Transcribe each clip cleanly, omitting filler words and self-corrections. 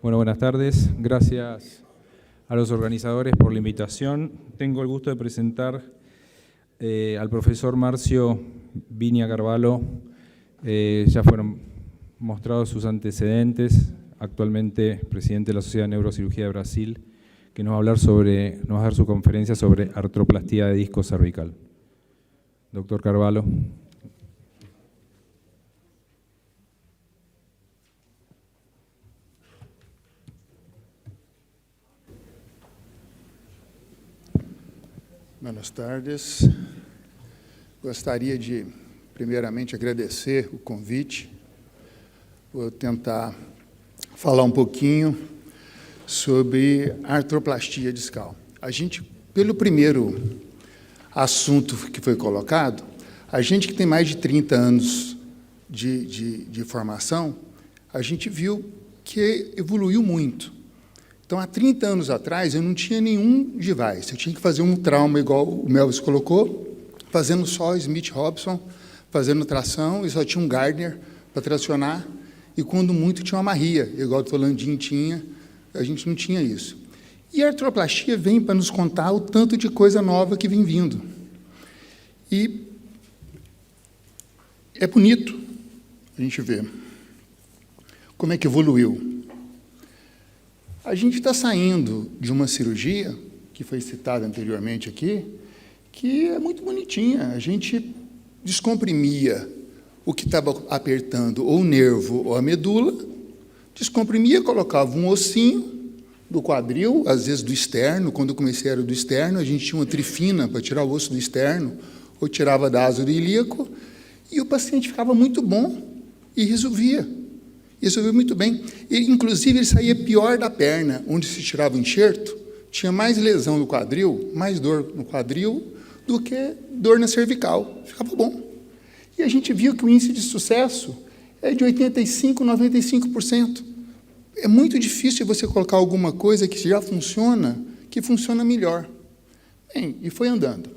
Bueno, buenas tardes. Gracias a los organizadores por la invitación. Tengo el gusto de presentar al profesor Márcio Viña Carvalho. Ya fueron mostrados sus antecedentes. Actualmente presidente de la Sociedad de Neurocirugía de Brasil, que nos va a dar su conferencia sobre artroplastía de disco cervical. Doctor Carvalho. Boas tardes. Gostaria de, primeiramente, agradecer o convite. Vou tentar falar um pouquinho sobre artroplastia discal. Pelo primeiro assunto que foi colocado, a gente que tem mais de 30 anos de formação, a gente viu que evoluiu muito. Então, há 30 anos atrás, eu não tinha nenhum device. Eu tinha que fazer um trauma, igual o Melvis colocou, fazendo só Smith-Robson, fazendo tração, e só tinha um Gardner para tracionar, e, quando muito, tinha uma marria, igual o Tolandin tinha, a gente não tinha isso. E a artroplastia vem para nos contar o tanto de coisa nova que vem vindo. E é bonito a gente ver como é que evoluiu. A gente está saindo de uma cirurgia, que foi citada anteriormente aqui, que é muito bonitinha. A gente descomprimia o que estava apertando ou o nervo ou a medula, descomprimia, colocava um ossinho do quadril, às vezes do externo. Quando eu comecei era do externo, a gente tinha uma trifina para tirar o osso do externo, ou tirava da asa ilíaco, e o paciente ficava muito bom e resolvia muito bem. E, inclusive, ele saía pior da perna, onde se tirava o enxerto, tinha mais lesão no quadril, mais dor no quadril, do que dor na cervical. Ficava bom. E a gente viu que o índice de sucesso é de 85%, 95%. É muito difícil você colocar alguma coisa que já funciona, que funciona melhor. Bem, e foi andando.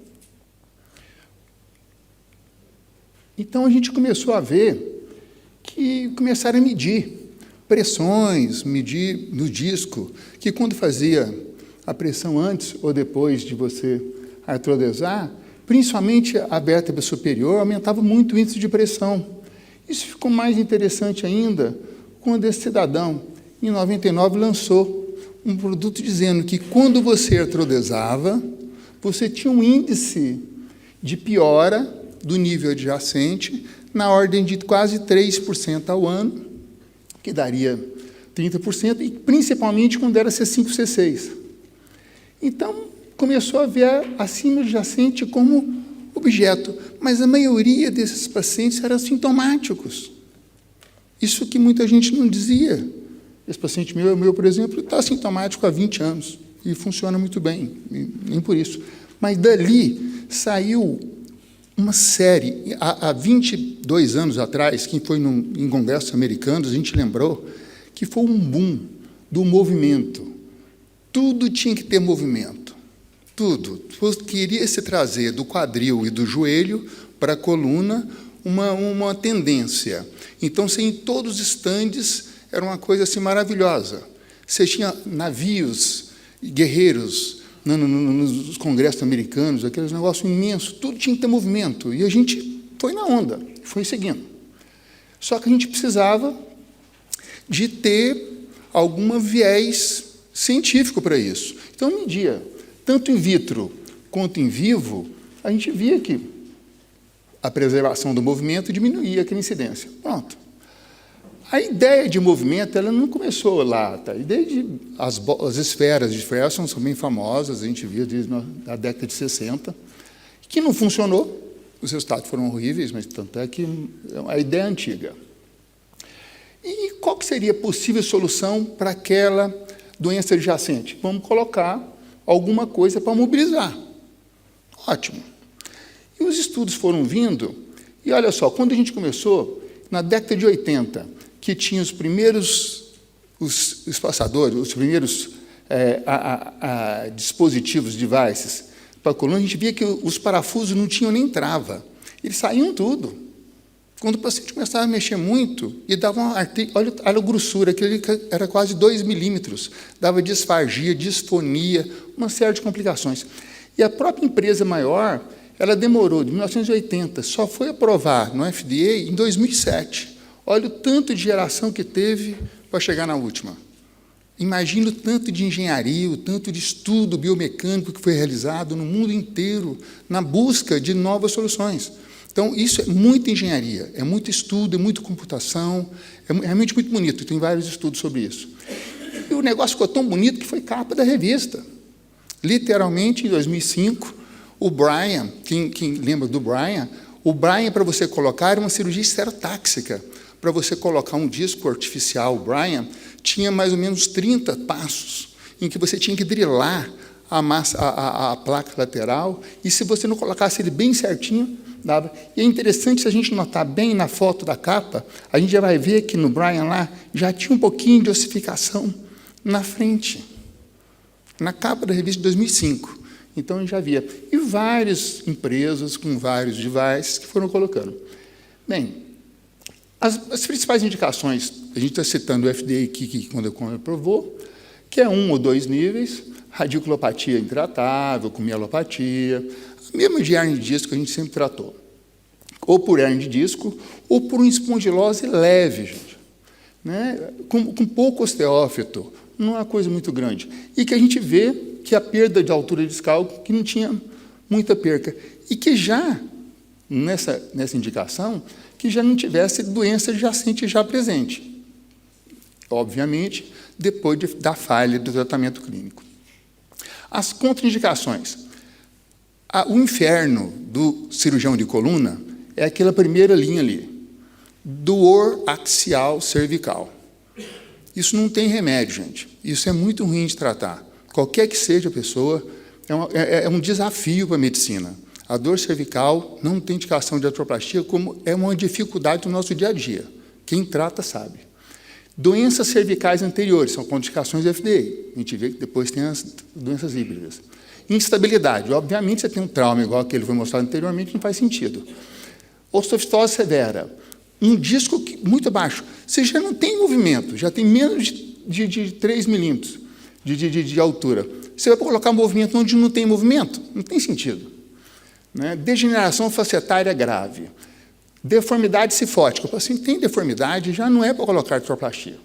Então, a gente começou a ver que começaram a medir pressões, medir no disco, que quando fazia a pressão antes ou depois de você artrodesar, principalmente a vértebra superior, aumentava muito o índice de pressão. Isso ficou mais interessante ainda quando esse cidadão, em 99, lançou um produto dizendo que quando você artrodesava, você tinha um índice de piora do nível adjacente na ordem de quase 3% ao ano, que daria 30%, e principalmente quando era C5, C6. Então, começou a ver a síndrome adjacente como objeto, mas a maioria desses pacientes eram sintomáticos. Isso que muita gente não dizia. Esse paciente meu, por exemplo, está sintomático há 20 anos, e funciona muito bem, nem por isso. Mas dali saiu uma série. Há 22 anos atrás, quem foi em congressos americanos, a gente lembrou que foi um boom do movimento. Tudo tinha que ter movimento. Tudo. Queria se trazer do quadril e do joelho para a coluna uma tendência. Então, em todos os estandes, era uma coisa assim maravilhosa. Você tinha navios, guerreiros, nos congressos americanos, aqueles negócios imensos, tudo tinha que ter movimento. E a gente foi na onda, foi seguindo. Só que a gente precisava de ter algum viés científico para isso. Então, media, tanto in vitro quanto in vivo, a gente via que a preservação do movimento diminuía aquela incidência. Pronto. A ideia de movimento, ela não começou lá, tá? A ideia as esferas de Fresson são bem famosas, a gente via desde a década de 60, que não funcionou, os resultados foram horríveis, mas tanto é que a ideia é antiga. E qual que seria a possível solução para aquela doença adjacente? Vamos colocar alguma coisa para mobilizar. Ótimo. E os estudos foram vindo, e olha só, quando a gente começou, na década de 80, que tinha os primeiros espaçadores, os primeiros dispositivos, devices, para a coluna, a gente via que os parafusos não tinham nem trava. Eles saíam tudo. Quando o paciente começava a mexer muito, e dava uma artrite, olha a grossura, aquele era quase 2 milímetros, dava disfagia, disfonia, uma série de complicações. E a própria empresa maior, ela demorou, de 1980, só foi aprovar no FDA em 2007. Olha o tanto de geração que teve para chegar na última. Imagina o tanto de engenharia, o tanto de estudo biomecânico que foi realizado no mundo inteiro na busca de novas soluções. Então, isso é muita engenharia, é muito estudo, é muita computação, é realmente muito bonito, tem vários estudos sobre isso. E o negócio ficou tão bonito que foi capa da revista. Literalmente, em 2005, o Brian, quem lembra do Brian, o Brian, para você colocar, era uma cirurgia estereotáxica. Para você colocar um disco artificial, o Brian, tinha mais ou menos 30 passos, em que você tinha que drilar a placa lateral, e se você não colocasse ele bem certinho, dava. E é interessante, se a gente notar bem na foto da capa, a gente já vai ver que no Brian lá, já tinha um pouquinho de ossificação na frente, na capa da revista de 2005. Então, a gente já via. E várias empresas com vários devices que foram colocando. Bem, as principais indicações, a gente está citando o FDA aqui, que quando aprovou, que é 1 ou 2 níveis, radiculopatia intratável, com mielopatia, a mesma de hernia de disco que a gente sempre tratou, ou por hernia de disco, ou por uma espondilose leve, gente, né? com pouco osteófito, não é uma coisa muito grande, e que a gente vê que a perda de altura discal, que não tinha muita perca, e que já, nessa indicação, que já não tivesse doença adjacente já presente. Obviamente, depois da falha do tratamento clínico. As contraindicações. O inferno do cirurgião de coluna é aquela primeira linha ali, dor axial cervical. Isso não tem remédio, gente. Isso é muito ruim de tratar. Qualquer que seja a pessoa, é um desafio para a medicina. A dor cervical não tem indicação de artroplastia, como é uma dificuldade do nosso dia a dia. Quem trata sabe. Doenças cervicais anteriores são contraindicações do FDA. A gente vê que depois tem as doenças híbridas. Instabilidade. Obviamente, você tem um trauma igual aquele que foi mostrado anteriormente, não faz sentido. Osteofibrose severa. Um disco muito baixo. Você já não tem movimento, já tem menos de 3 milímetros de altura. Você vai colocar um movimento onde não tem movimento? Não tem sentido. Né? Degeneração facetária grave. Deformidade cifótica. O paciente tem deformidade, já não é para colocar artroplastia.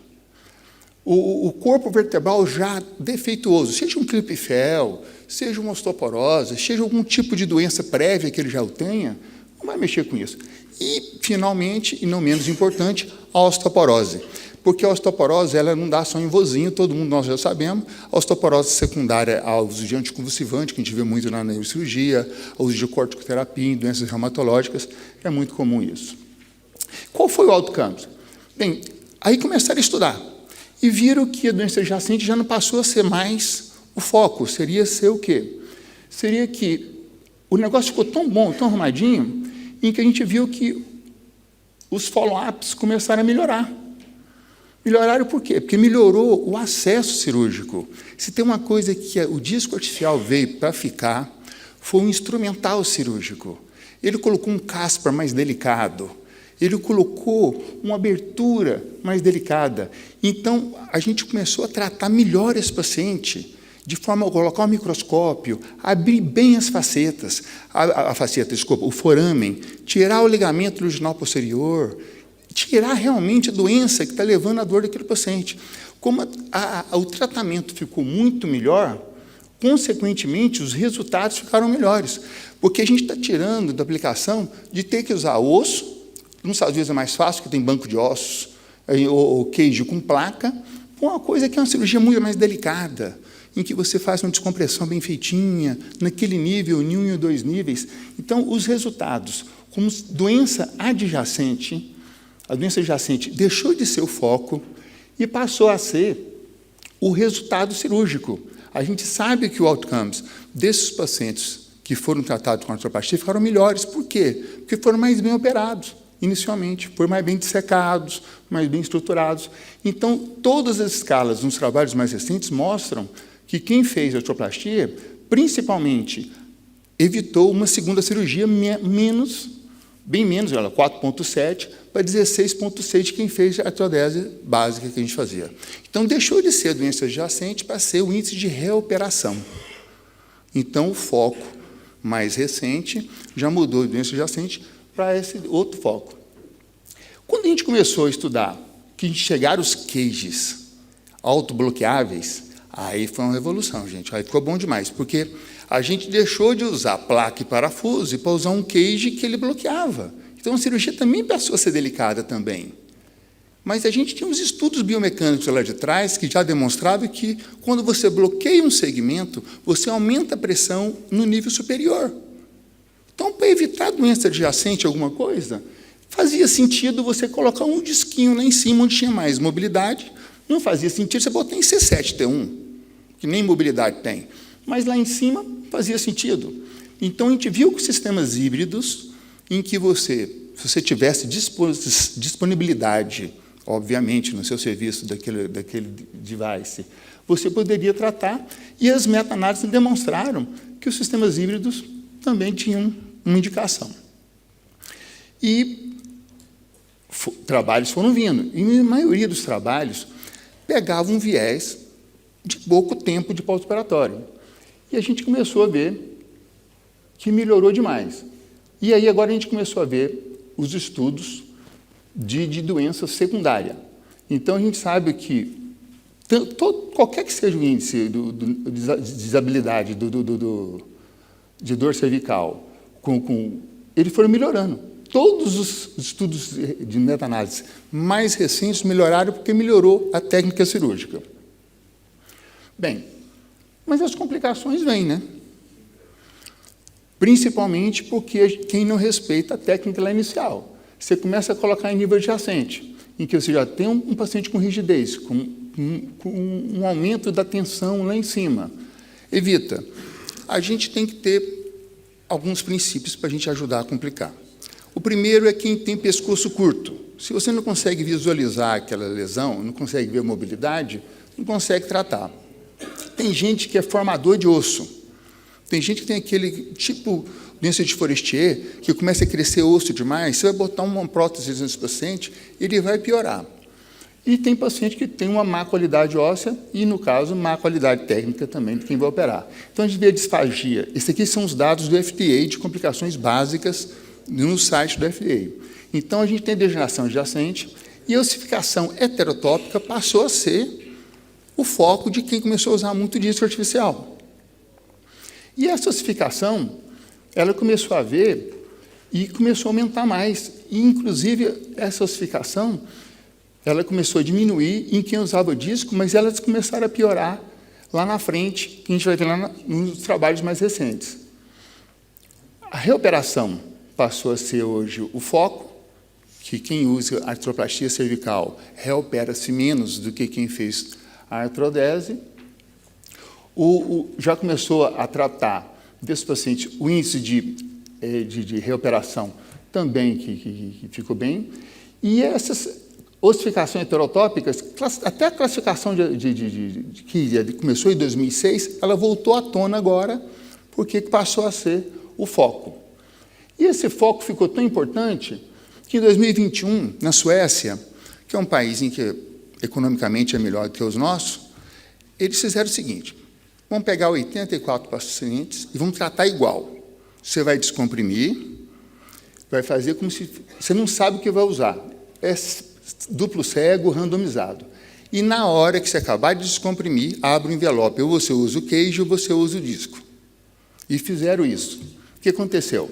O corpo vertebral já defeituoso, seja um Klippel, seja uma osteoporose, seja algum tipo de doença prévia que ele já o tenha, não vai mexer com isso. E, finalmente, e não menos importante, a osteoporose. Porque a osteoporose ela não dá só em vozinho, todo mundo nós já sabemos. A osteoporose secundária ao uso de anticonvulsivante, que a gente vê muito na neurocirurgia, ao uso de corticoterapia em doenças reumatológicas, é muito comum isso. Qual foi o outcome? Bem, aí começaram a estudar e viram que a doença adjacente já não passou a ser mais o foco. Seria ser o quê? Seria que o negócio ficou tão bom, tão arrumadinho, em que a gente viu que os follow-ups começaram a melhorar. Melhoraram por quê? Porque melhorou o acesso cirúrgico. Se tem uma coisa que o disco artificial veio para ficar, foi um instrumental cirúrgico. Ele colocou um Caspar mais delicado, ele colocou uma abertura mais delicada. Então, a gente começou a tratar melhor esse paciente, de forma a colocar o microscópio, abrir bem as facetas, o foramen, tirar o ligamento luginal posterior, tirar realmente a doença que está levando à dor daquele paciente. Como o tratamento ficou muito melhor, consequentemente, os resultados ficaram melhores, porque a gente está tirando da aplicação de ter que usar osso, às vezes é mais fácil, porque tem banco de ossos, ou queijo com placa, uma coisa que é uma cirurgia muito mais delicada, em que você faz uma descompressão bem feitinha, naquele nível, em 1 ou 2 níveis. Então, os resultados, como doença adjacente, a doença adjacente deixou de ser o foco e passou a ser o resultado cirúrgico. A gente sabe que o outcomes desses pacientes que foram tratados com artroplastia ficaram melhores. Por quê? Porque foram mais bem operados, inicialmente, foram mais bem dissecados, mais bem estruturados. Então, todas as escalas nos trabalhos mais recentes mostram que quem fez artroplastia, principalmente, evitou uma segunda cirurgia menos bem menos, 4,7 para 16,6 de quem fez a artrodese básica que a gente fazia. Então, deixou de ser doença adjacente para ser o índice de reoperação. Então, o foco mais recente já mudou de doença adjacente para esse outro foco. Quando a gente começou a estudar que chegaram os cages autobloqueáveis, aí foi uma revolução, gente. Aí ficou bom demais, porque a gente deixou de usar placa e parafuso e para usar um cage que ele bloqueava. Então, a cirurgia também passou a ser delicada também. Mas a gente tinha uns estudos biomecânicos lá de trás que já demonstravam que, quando você bloqueia um segmento, você aumenta a pressão no nível superior. Então, para evitar doença adjacente a alguma coisa, fazia sentido você colocar um disquinho lá em cima, onde tinha mais mobilidade. Não fazia sentido você botar em C7T1, que nem mobilidade tem. Mas lá em cima fazia sentido. Então, a gente viu que sistemas híbridos, em que se você tivesse disponibilidade, obviamente, no seu serviço daquele device, você poderia tratar, e as meta-análises demonstraram que os sistemas híbridos também tinham uma indicação. E trabalhos foram vindo, e a maioria dos trabalhos pegavam um viés de pouco tempo de pós-operatório. E a gente começou a ver que melhorou demais. E aí, agora, a gente começou a ver os estudos de doença secundária. Então, a gente sabe que qualquer que seja o índice de desabilidade de dor cervical, eles foram melhorando. Todos os estudos de meta-análise mais recentes melhoraram porque melhorou a técnica cirúrgica. Bem, mas as complicações vêm, né? Principalmente porque quem não respeita a técnica lá inicial. Você começa a colocar em nível adjacente, em que você já tem um paciente com rigidez, com um aumento da tensão lá em cima. Evita. A gente tem que ter alguns princípios para a gente ajudar a complicar. O primeiro é quem tem pescoço curto. Se você não consegue visualizar aquela lesão, não consegue ver a mobilidade, não consegue tratar. Tem gente que é formador de osso. Tem gente que tem aquele tipo doença de Forestier, que começa a crescer osso demais, você vai botar uma prótese nesse paciente, ele vai piorar. E tem paciente que tem uma má qualidade óssea e, no caso, má qualidade técnica também de quem vai operar. Então, a gente vê a disfagia. Esses aqui são os dados do FDA de complicações básicas no site do FDA. Então, a gente tem degeneração adjacente e a ossificação heterotópica passou a ser o foco de quem começou a usar muito disco artificial. E essa ossificação, ela começou a ver e começou a aumentar mais. E, inclusive, essa ossificação, ela começou a diminuir em quem usava o disco, mas elas começaram a piorar lá na frente, que a gente vai ver lá nos trabalhos mais recentes. A reoperação passou a ser hoje o foco, que quem usa artroplastia cervical reopera-se menos do que quem fez a artrodese. Já começou a tratar desse paciente o índice de reoperação também que ficou bem. E essas ossificações heterotópicas, até a classificação que começou em 2006, ela voltou à tona agora, porque passou a ser o foco. E esse foco ficou tão importante que em 2021, na Suécia, que é um país em que economicamente é melhor do que os nossos, eles fizeram o seguinte: vamos pegar 84 pacientes e vamos tratar igual. Você vai descomprimir, vai fazer como se... Você não sabe o que vai usar. É duplo cego, randomizado. E, na hora que você acabar de descomprimir, abre o envelope. Ou você usa o queijo ou você usa o disco. E fizeram isso. O que aconteceu?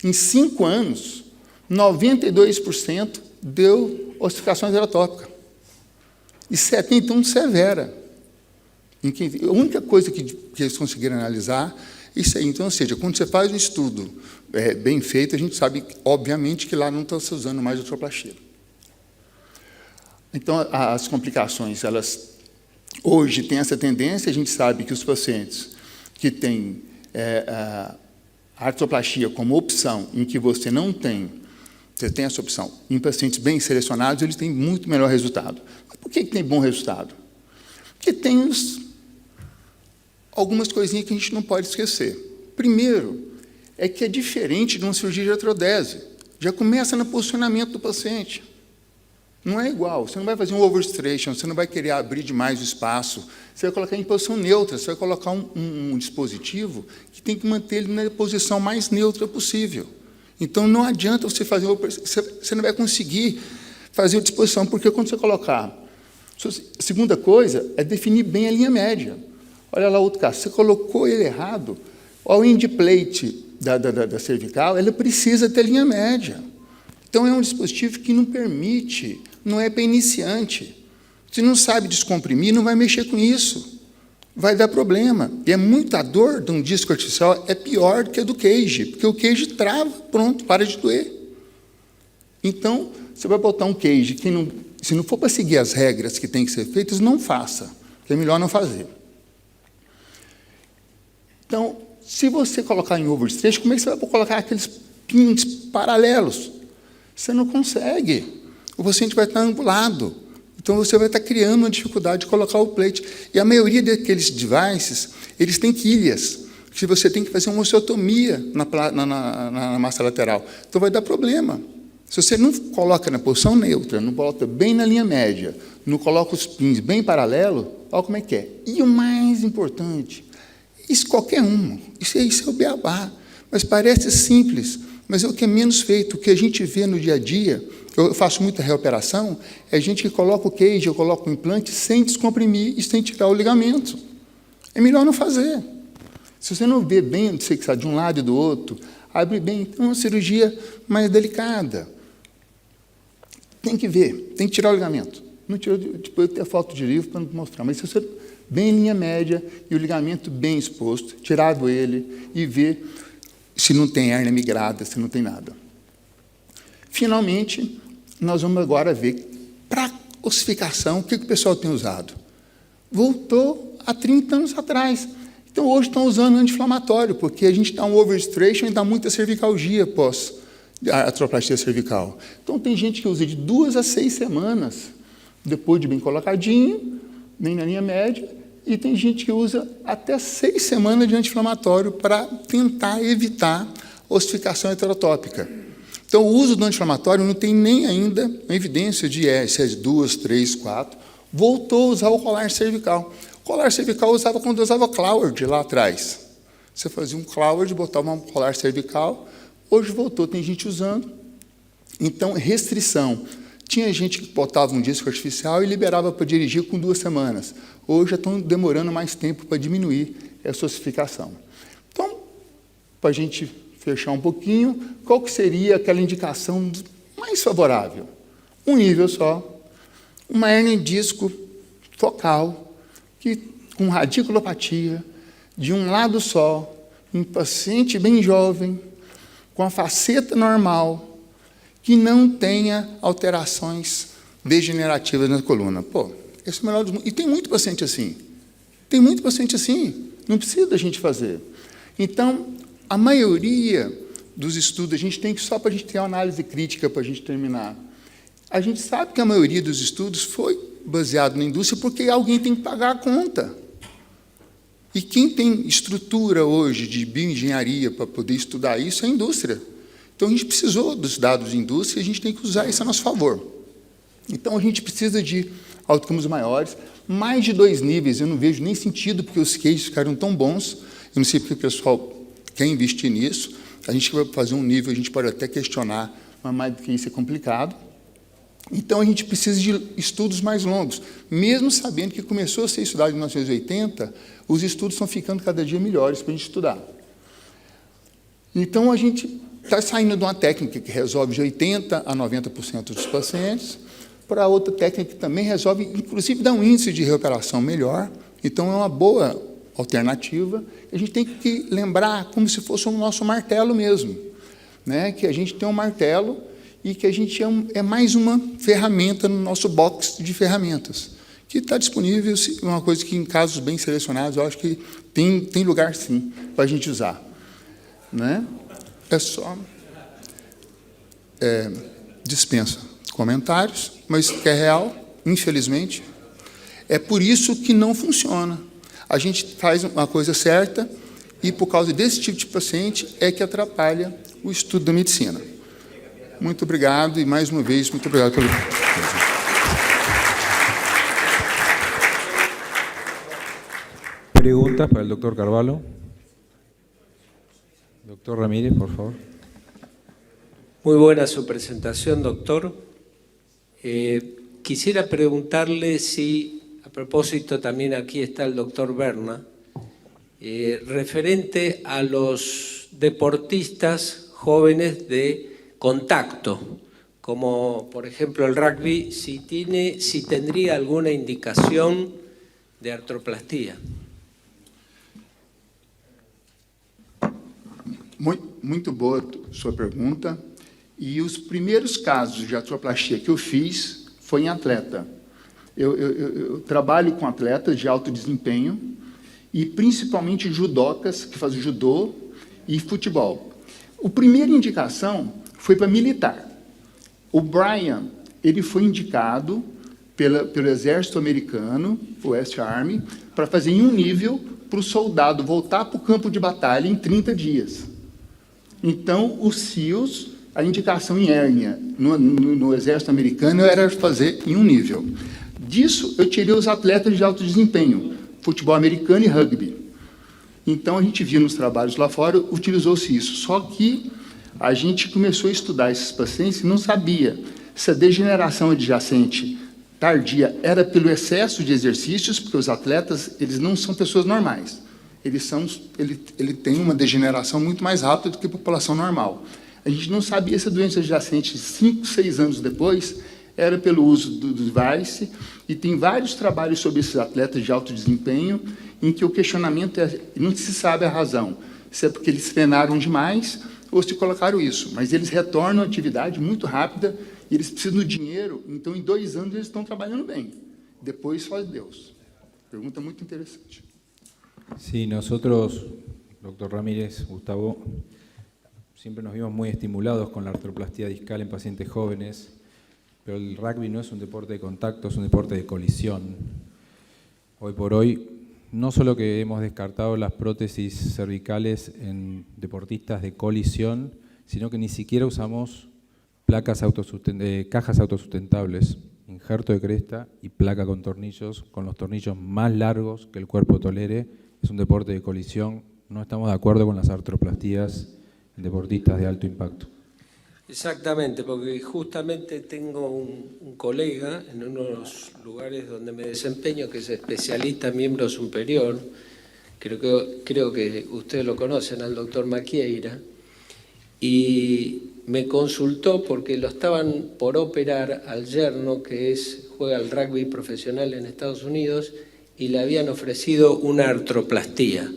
Em 5 anos, 92% deu ossificação heterotópica. E 71% severa. A única coisa que eles conseguiram analisar é isso aí. Então, ou seja, quando você faz um estudo bem feito, a gente sabe, obviamente, que lá não está se usando mais artroplastia. Então, as complicações, elas hoje têm essa tendência. A gente sabe que os pacientes que têm a artroplastia como opção, em que você tem essa opção, em pacientes bem selecionados, eles têm muito melhor resultado. Mas por que tem bom resultado? Porque tem algumas coisinhas que a gente não pode esquecer. Primeiro, é que é diferente de uma cirurgia de artrodese. Já começa no posicionamento do paciente. Não é igual, você não vai fazer um overstration, você não vai querer abrir demais o espaço, você vai colocar em posição neutra, você vai colocar um dispositivo que tem que manter ele na posição mais neutra possível. Então, não adianta você fazer, você não vai conseguir fazer a disposição, porque quando você colocar... A segunda coisa é definir bem a linha média. Olha lá outro caso, você colocou ele errado, o end plate da cervical, ela precisa ter linha média. Então, é um dispositivo que não permite, não é para iniciante. Se não sabe descomprimir, não vai mexer com isso. Vai dar problema. E muita dor de um disco artificial é pior do que a do cage, porque o cage trava, pronto, para de doer. Então, você vai botar um cage que, se não for para seguir as regras que têm que ser feitas, não faça, que é melhor não fazer. Então, se você colocar em overstretch, como é que você vai colocar aqueles pins paralelos? Você não consegue. O paciente vai estar angulado. Então, você vai estar criando uma dificuldade de colocar o plate. E a maioria daqueles devices, eles têm quilhas, que você tem que fazer uma osteotomia na massa lateral. Então, vai dar problema. Se você não coloca na posição neutra, não coloca bem na linha média, não coloca os pins bem paralelo, olha como é que é. E o mais importante, isso qualquer um, isso é o beabá, mas parece simples, mas é o que é menos feito. O que a gente vê no dia a dia, eu faço muita reoperação, é gente que coloca o cage, eu coloco o implante sem descomprimir e sem tirar o ligamento. É melhor não fazer. Se você não vê bem onde você está de um lado e do outro, abre bem, então é uma cirurgia mais delicada. Tem que ver, tem que tirar o ligamento. Não tirou, depois eu tenho a foto de livro para mostrar, mas se você bem em linha média e o ligamento bem exposto, tirado ele e ver se não tem hérnia migrada, se não tem nada. Finalmente, nós vamos agora ver, para ossificação, o que o pessoal tem usado? Voltou há 30 anos atrás. Então, hoje estão usando anti-inflamatório, porque a gente dá um overstretching e dá muita cervicalgia pós a artroplastia cervical. Então, tem gente que usa de 2 a 6 semanas, depois de bem colocadinho, bem na linha média, e tem gente que usa até 6 semanas de anti-inflamatório para tentar evitar ossificação heterotópica. Então, o uso do anti-inflamatório não tem nem ainda evidência de se é 2, 3, 4. Voltou a usar o colar cervical. O colar cervical usava quando usava Cloward lá atrás. Você fazia um Cloward, botava um colar cervical. Hoje voltou, tem gente usando. Então, restrição. Tinha gente que botava um disco artificial e liberava para dirigir com 2 semanas. Hoje já estão demorando mais tempo para diminuir essa ossificação. Então, para a gente fechar um pouquinho, qual que seria aquela indicação mais favorável? Um nível só, uma hérnia em disco focal, com radiculopatia, de um lado só, um paciente bem jovem, com a faceta normal, que não tenha alterações degenerativas na coluna. Pô, esse é o melhor dos mundos. E tem muito paciente assim. Tem muito paciente assim. Não precisa da gente fazer. Então, a maioria dos estudos, a gente tem que, só para a gente ter uma análise crítica para a gente terminar, a gente sabe que a maioria dos estudos foi baseado na indústria porque alguém tem que pagar a conta. E quem tem estrutura hoje de bioengenharia para poder estudar isso é a indústria. Então, a gente precisou dos dados de indústria e a gente tem que usar isso a nosso favor. Então, a gente precisa de outcomes maiores, mais de 2 níveis. Eu não vejo nem sentido, porque os cases ficaram tão bons. Eu não sei porque o pessoal quer investir nisso. A gente vai fazer um nível, a gente pode até questionar, mas mais do que isso é complicado. Então, a gente precisa de estudos mais longos. Mesmo sabendo que começou a ser estudado em 1980, os estudos estão ficando cada dia melhores para a gente estudar. Então, a gente está saindo de uma técnica que resolve de 80% a 90% dos pacientes para outra técnica que também resolve, inclusive, dá um índice de recuperação melhor. Então, é uma boa alternativa. A gente tem que lembrar como se fosse o nosso martelo mesmo, né? Que a gente tem um martelo e que a gente é mais uma ferramenta no nosso box de ferramentas, que está disponível, uma coisa que, em casos bem selecionados, eu acho que tem lugar, sim, para a gente usar. Né? É só... dispensa comentários, mas que é real, infelizmente. É por isso que não funciona. A gente faz uma coisa certa e, por causa desse tipo de paciente, é que atrapalha o estudo da medicina. Muito obrigado e, mais uma vez, muito obrigado pelo... Preguntas para el doctor Carvalho. Doctor Ramírez, por favor. Muy buena su presentación, doctor. Quisiera preguntarle si, a propósito, también aquí está el doctor Berna, referente a los deportistas jóvenes de contacto, como por ejemplo el rugby, si tendría alguna indicación de artroplastía. Muito boa sua pergunta. E os primeiros casos de artroplastia que eu fiz foi em atleta. Eu trabalho com atletas de alto desempenho e principalmente judocas que fazem judô e futebol. A primeira indicação foi para militar. O Brian, ele foi indicado pelo Exército Americano, o West Army, para fazer em um nível para o soldado voltar para o campo de batalha em 30 dias. Então, os SEALs, a indicação em hérnia no Exército Americano era fazer em um nível. Disso, eu tirei os atletas de alto desempenho, futebol americano e rugby. Então, a gente viu nos trabalhos lá fora, utilizou-se isso. Só que a gente começou a estudar esses pacientes e não sabia se a degeneração adjacente tardia era pelo excesso de exercícios, porque os atletas, eles não são pessoas normais. Ele tem uma degeneração muito mais rápida do que a população normal. A gente não sabia se a doença adjacente, 5, 6 anos depois, era pelo uso do device, e tem vários trabalhos sobre esses atletas de alto desempenho, em que o questionamento é, não se sabe a razão, se é porque eles treinaram demais ou se colocaram isso, mas eles retornam à atividade muito rápida, e eles precisam do dinheiro, então em 2 anos eles estão trabalhando bem. Depois, só Deus. Pergunta muito interessante. Sí, nosotros, doctor Ramírez, Gustavo, siempre nos vimos muy estimulados con la artroplastía discal en pacientes jóvenes, pero el rugby no es un deporte de contacto, es un deporte de colisión. Hoy por hoy, no solo que hemos descartado las prótesis cervicales en deportistas de colisión, sino que ni siquiera usamos cajas autosustentables, injerto de cresta y placa con los tornillos más largos que el cuerpo tolere. Es un deporte de colisión, no estamos de acuerdo con las artroplastías en deportistas de alto impacto. Exactamente, porque justamente tengo un colega en uno de los lugares donde me desempeño, que es especialista miembro superior, creo que ustedes lo conocen, al doctor Maquieira, y me consultó porque lo estaban por operar al yerno, que juega al rugby profesional en Estados Unidos, y le habían ofrecido una artroplastía.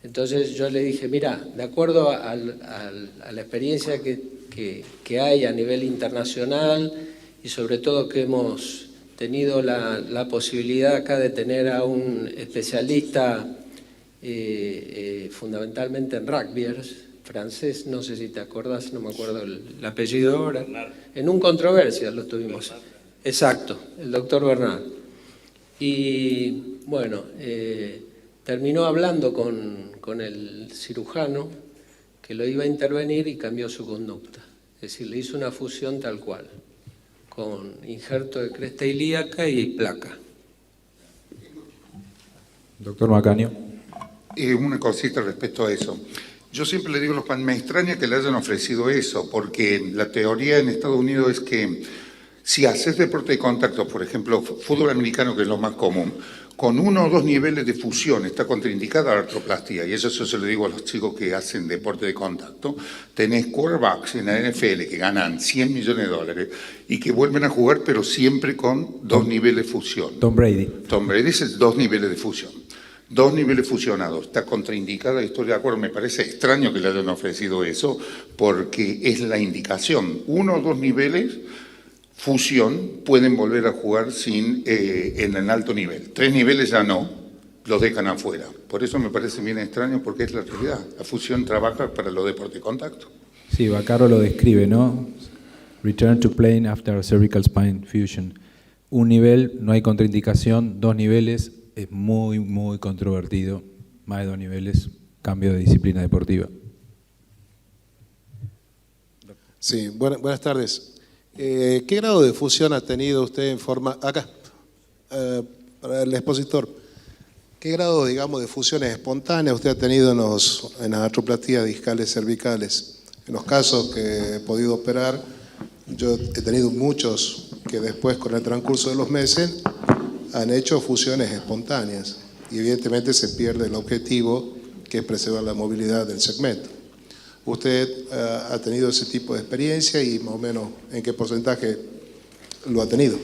Entonces yo le dije, mira, de acuerdo a la experiencia que hay a nivel internacional y sobre todo que hemos tenido la posibilidad acá de tener a un especialista fundamentalmente en rugbyers, francés, no sé si te acordás, no me acuerdo el apellido ahora, en un controversia lo tuvimos. Exacto, el doctor Bernard. Y bueno, terminó hablando con el cirujano que lo iba a intervenir y cambió su conducta. Es decir, le hizo una fusión tal cual, con injerto de cresta ilíaca y placa. Doctor Macaño. Una cosita respecto a eso. Yo siempre le digo a los pacientes, me extraña que le hayan ofrecido eso, porque la teoría en Estados Unidos es que si haces deporte de contacto, por ejemplo, fútbol americano, que es lo más común, con 1 o 2 niveles de fusión está contraindicada la artroplastía, y eso se lo digo a los chicos que hacen deporte de contacto. Tenés quarterbacks en la NFL que ganan $100 millones y que vuelven a jugar, pero siempre con 2 niveles de fusión. Tom Brady. Tom Brady es 2 niveles de fusión. 2 niveles fusionados, está contraindicada, estoy de acuerdo, me parece extraño que le hayan ofrecido eso, porque es la indicación. 1 o 2 niveles fusión pueden volver a jugar en el alto nivel. 3 niveles ya no, los dejan afuera. Por eso me parece bien extraño, porque es la realidad. La fusión trabaja para los deportes de contacto. Sí, Vaccaro lo describe, ¿no? Return to plane after cervical spine fusion. Un nivel, no hay contraindicación. 2 niveles, es muy, muy controvertido. Más de 2 niveles, cambio de disciplina deportiva. Sí, buenas tardes. ¿Qué grado de fusión ha tenido usted en forma... Acá, para el expositor. ¿Qué grado, digamos, de fusiones espontáneas usted ha tenido en las artroplastías discales cervicales? En los casos que he podido operar, yo he tenido muchos que después, con el transcurso de los meses, han hecho fusiones espontáneas. Y evidentemente se pierde el objetivo, que es preservar la movilidad del segmento. ¿Usted ha tenido ese tipo de experiencia y más o menos en qué porcentaje lo ha tenido?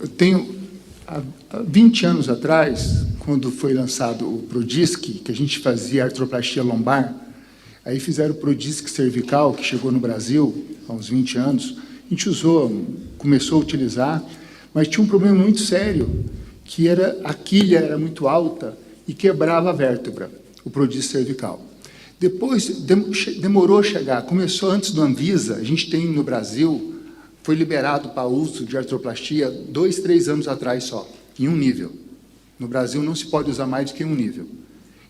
Eu tenho, há 20 anos atrás, quando foi lançado o Prodisc, que a gente fazia artroplastia lombar, aí fizeram o Prodisc cervical, que chegou no Brasil há uns 20 anos, a gente usou, começou a utilizar, mas tinha um problema muito sério, que era a quilha era muito alta e quebrava a vértebra, o Prodisc cervical. Depois, demorou a chegar, começou antes do Anvisa, a gente tem no Brasil, foi liberado para uso de artroplastia 2, 3 anos atrás só, em um nível. No Brasil não se pode usar mais do que um nível.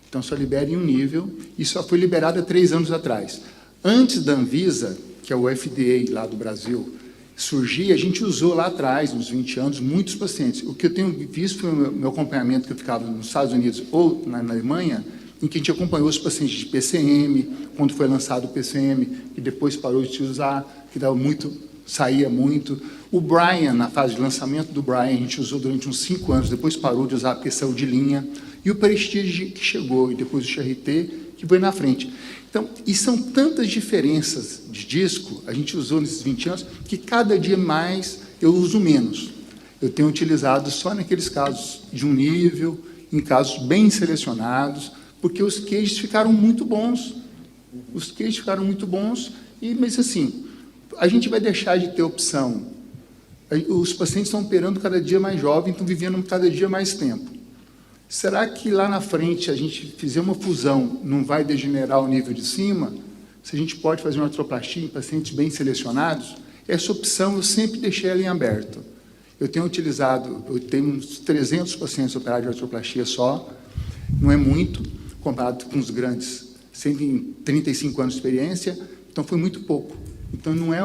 Então só libera em um nível e só foi liberado há 3 anos atrás. Antes da Anvisa, que é o FDA lá do Brasil, surgir, a gente usou lá atrás, uns 20 anos, muitos pacientes. O que eu tenho visto foi o meu acompanhamento, que eu ficava nos Estados Unidos ou na Alemanha, em que a gente acompanhou os pacientes de PCM, quando foi lançado o PCM, que depois parou de se usar, que dava muito, saía muito. O Brian, na fase de lançamento do Brian, a gente usou durante uns 5 anos, depois parou de usar porque saiu de linha. E o Prestige, que chegou, e depois o XRT, que foi na frente. Então, e são tantas diferenças de disco, a gente usou nesses 20 anos, que cada dia mais eu uso menos. Eu tenho utilizado só naqueles casos de um nível, em casos bem selecionados, porque os cases ficaram muito bons. Os cases ficaram muito bons, mas assim, a gente vai deixar de ter opção. Os pacientes estão operando cada dia mais jovens, estão vivendo cada dia mais tempo. Será que lá na frente a gente fizer uma fusão, não vai degenerar o nível de cima? Se a gente pode fazer uma artroplastia em pacientes bem selecionados? Essa opção eu sempre deixei ela em aberto. Eu tenho utilizado, eu tenho uns 300 pacientes operados de artroplastia só, não é muito, comparado com os grandes, sem 35 anos de experiência, então foi muito pouco. Então não é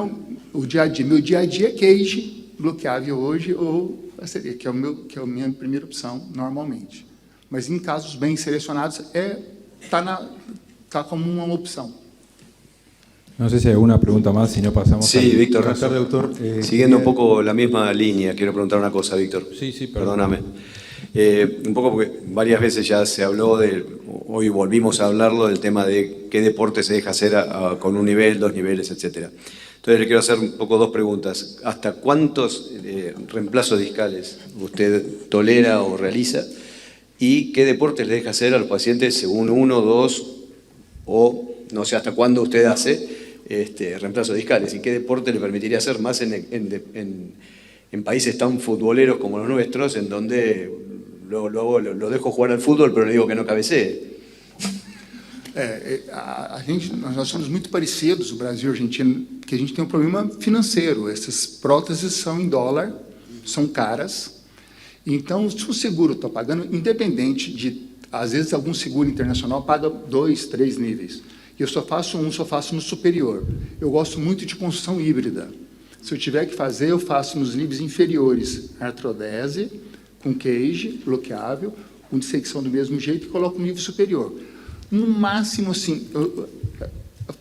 o dia a dia. Meu dia a dia é cage, bloqueável hoje, ou seria, que é a minha primeira opção, normalmente. Mas em casos bem selecionados, está como uma opção. No sé si hay alguna pregunta más, si no pasamos Sí, Víctor. Buenas tardes, doctor. Siguiendo un poco la misma línea, quiero preguntar una cosa, Víctor. Sí, perdón. Perdóname. Un poco porque varias veces ya se habló hoy volvimos a hablarlo del tema de qué deporte se deja hacer con un nivel, 2 niveles, etc. Entonces le quiero hacer un poco 2 preguntas. ¿Hasta cuántos reemplazos discales usted tolera o realiza? ¿Y qué deportes le deja hacer a los pacientes según 1, 2 o no sé hasta cuándo usted hace reemplazos discales? ¿Y qué deporte le permitiría hacer más en países tan futboleros como los nuestros, en donde lo dejo jugar al fútbol, pero le digo que no cabecee? Nós somos muito parecidos, o Brasil e a Argentina, porque a gente tem um problema financeiro. Essas próteses são em dólar, são caras. Então, se o seguro está pagando, independente de, às vezes, algum seguro internacional paga 2, 3 níveis. E eu só faço no superior. Eu gosto muito de construção híbrida. Se eu tiver que fazer, eu faço nos níveis inferiores, artrodese, com cage, bloqueável, com dissecção do mesmo jeito e coloco no nível superior. No máximo, assim, eu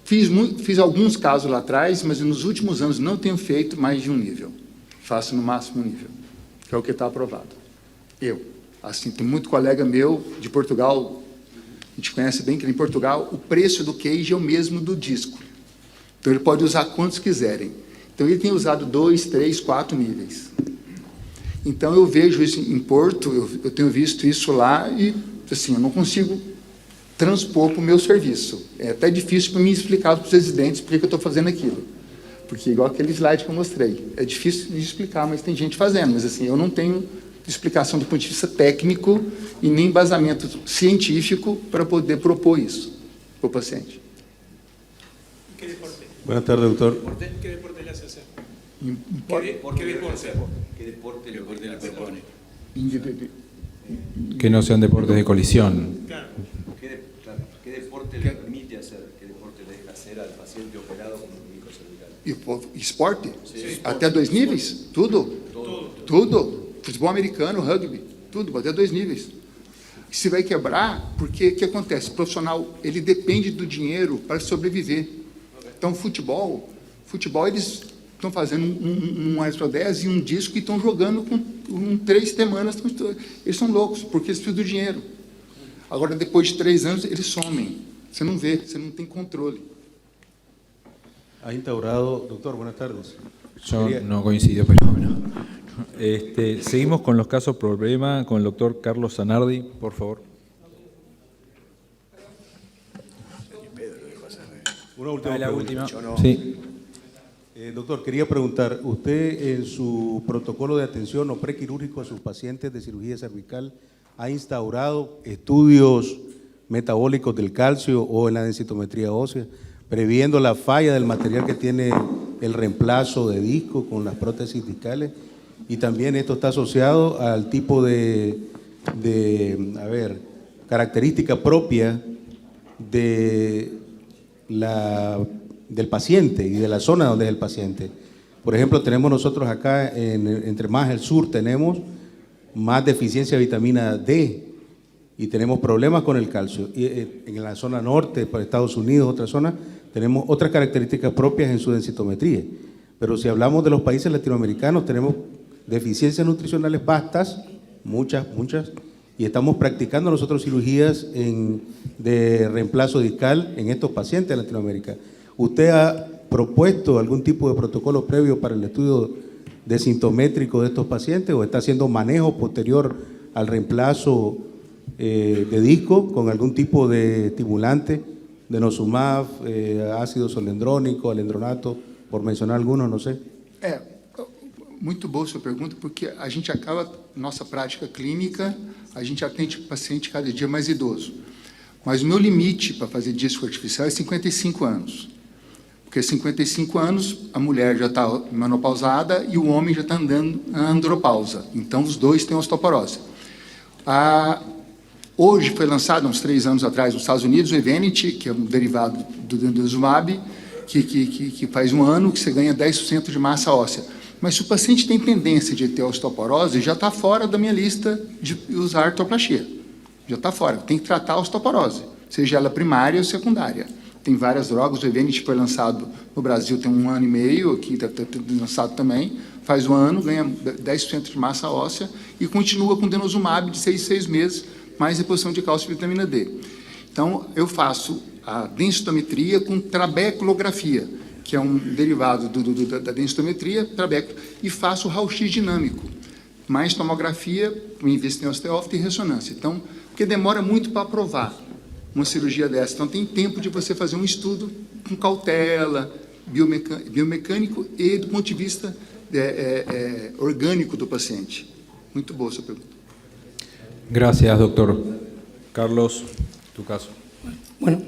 fiz alguns casos lá atrás, mas nos últimos anos não tenho feito mais de um nível. Faço no máximo um nível, que é o que está aprovado. Assim, tem muito colega meu de Portugal, a gente conhece bem que em Portugal o preço do cage é o mesmo do disco. Então ele pode usar quantos quiserem. Então ele tem usado 2, 3, 4 níveis. Então eu vejo isso em Porto, eu tenho visto isso lá e assim, eu não consigo transpor para o meu serviço. É até difícil para mim explicar para os residentes por que eu estou fazendo aquilo. Porque igual aquele slide que eu mostrei, é difícil de explicar, mas tem gente fazendo. Mas assim, eu não tenho explicação do ponto de vista técnico e nem embasamento científico para poder propor isso para o paciente. Buenas tardes, doctor. ¿Qué deporte le hace hacer? ¿Qué deporte le propone? Que no sean deportes de colisión. Claro. ¿Qué deporte le permite hacer? ¿Qué deporte le deja hacer al paciente operado con un disco cervical. Esporte? Até 2 níveis? Tudo. Futebol americano, rugby, tudo, até 2 níveis. Se vai quebrar, porque o que acontece? O profissional, ele depende do dinheiro para sobreviver. Então, futebol eles estão fazendo um Astro 10 e um disco e estão jogando com 3 semanas. Eles são loucos, porque eles precisam do dinheiro. Agora, depois de 3 anos, eles somem. Você não vê, você não tem controle. Ha instaurado, doctor, buenas tardes. Yo no coincido, pero bueno. Seguimos con los casos problema con el doctor Carlos Zanardi, por favor. Una última La pregunta. última. Sí. Doctor, quería preguntar, ¿usted en su protocolo de atención o prequirúrgico a sus pacientes de cirugía cervical ha instaurado estudios metabólicos del calcio o en la densitometría ósea, previendo la falla del material que tiene el reemplazo de disco con las prótesis discales? Y también esto está asociado al tipo de característica propia del paciente y de la zona donde es el paciente. Por ejemplo, tenemos nosotros acá, entre más el sur, tenemos más deficiencia de vitamina D y tenemos problemas con el calcio. Y en la zona norte, para Estados Unidos, otra zona, tenemos otras características propias en su densitometría. Pero si hablamos de los países latinoamericanos, tenemos deficiencias nutricionales vastas, muchas, y estamos practicando nosotros cirugías de reemplazo discal en estos pacientes de Latinoamérica. ¿Usted ha propuesto algún tipo de protocolo previo para el estudio desintométrico de estos pacientes o está haciendo manejo posterior al reemplazo de disco con algún tipo de estimulante, denosumab, ácido solendrónico, alendronato, por mencionar algunos, no sé? Muito boa a sua pergunta, porque a gente acaba, nossa prática clínica, a gente atende paciente cada dia mais idoso. Mas o meu limite para fazer disco artificial é 55 anos. Porque 55 anos, a mulher já está menopausada e o homem já está andando na andropausa. Então, os dois têm osteoporose. Hoje foi lançado, uns 3 anos atrás, nos Estados Unidos, o Evenity, que é um derivado do denosumab, que faz 1 ano que você ganha 10% de massa óssea. Mas se o paciente tem tendência de ter osteoporose, já está fora da minha lista de usar artroplastia. Já está fora. Tem que tratar a osteoporose, seja ela primária ou secundária. Tem várias drogas, o Evenity foi lançado no Brasil tem 1 ano e meio, aqui está lançado também, faz 1 ano, ganha 10% de massa óssea e continua com denosumab de 6 meses, mais reposição de cálcio e vitamina D. Então, eu faço a densitometria com trabeculografia, que é um derivado da densitometria, trabeco, e faço o raio-x dinâmico, mais tomografia, investo em osteófito e ressonância. Então, porque demora muito para aprovar uma cirurgia dessa. Então, tem tempo de você fazer um estudo com cautela, biomecânico e do ponto de vista orgânico do paciente. Muito boa a sua pergunta. Gracias, doctor. Carlos, tu caso. Bueno,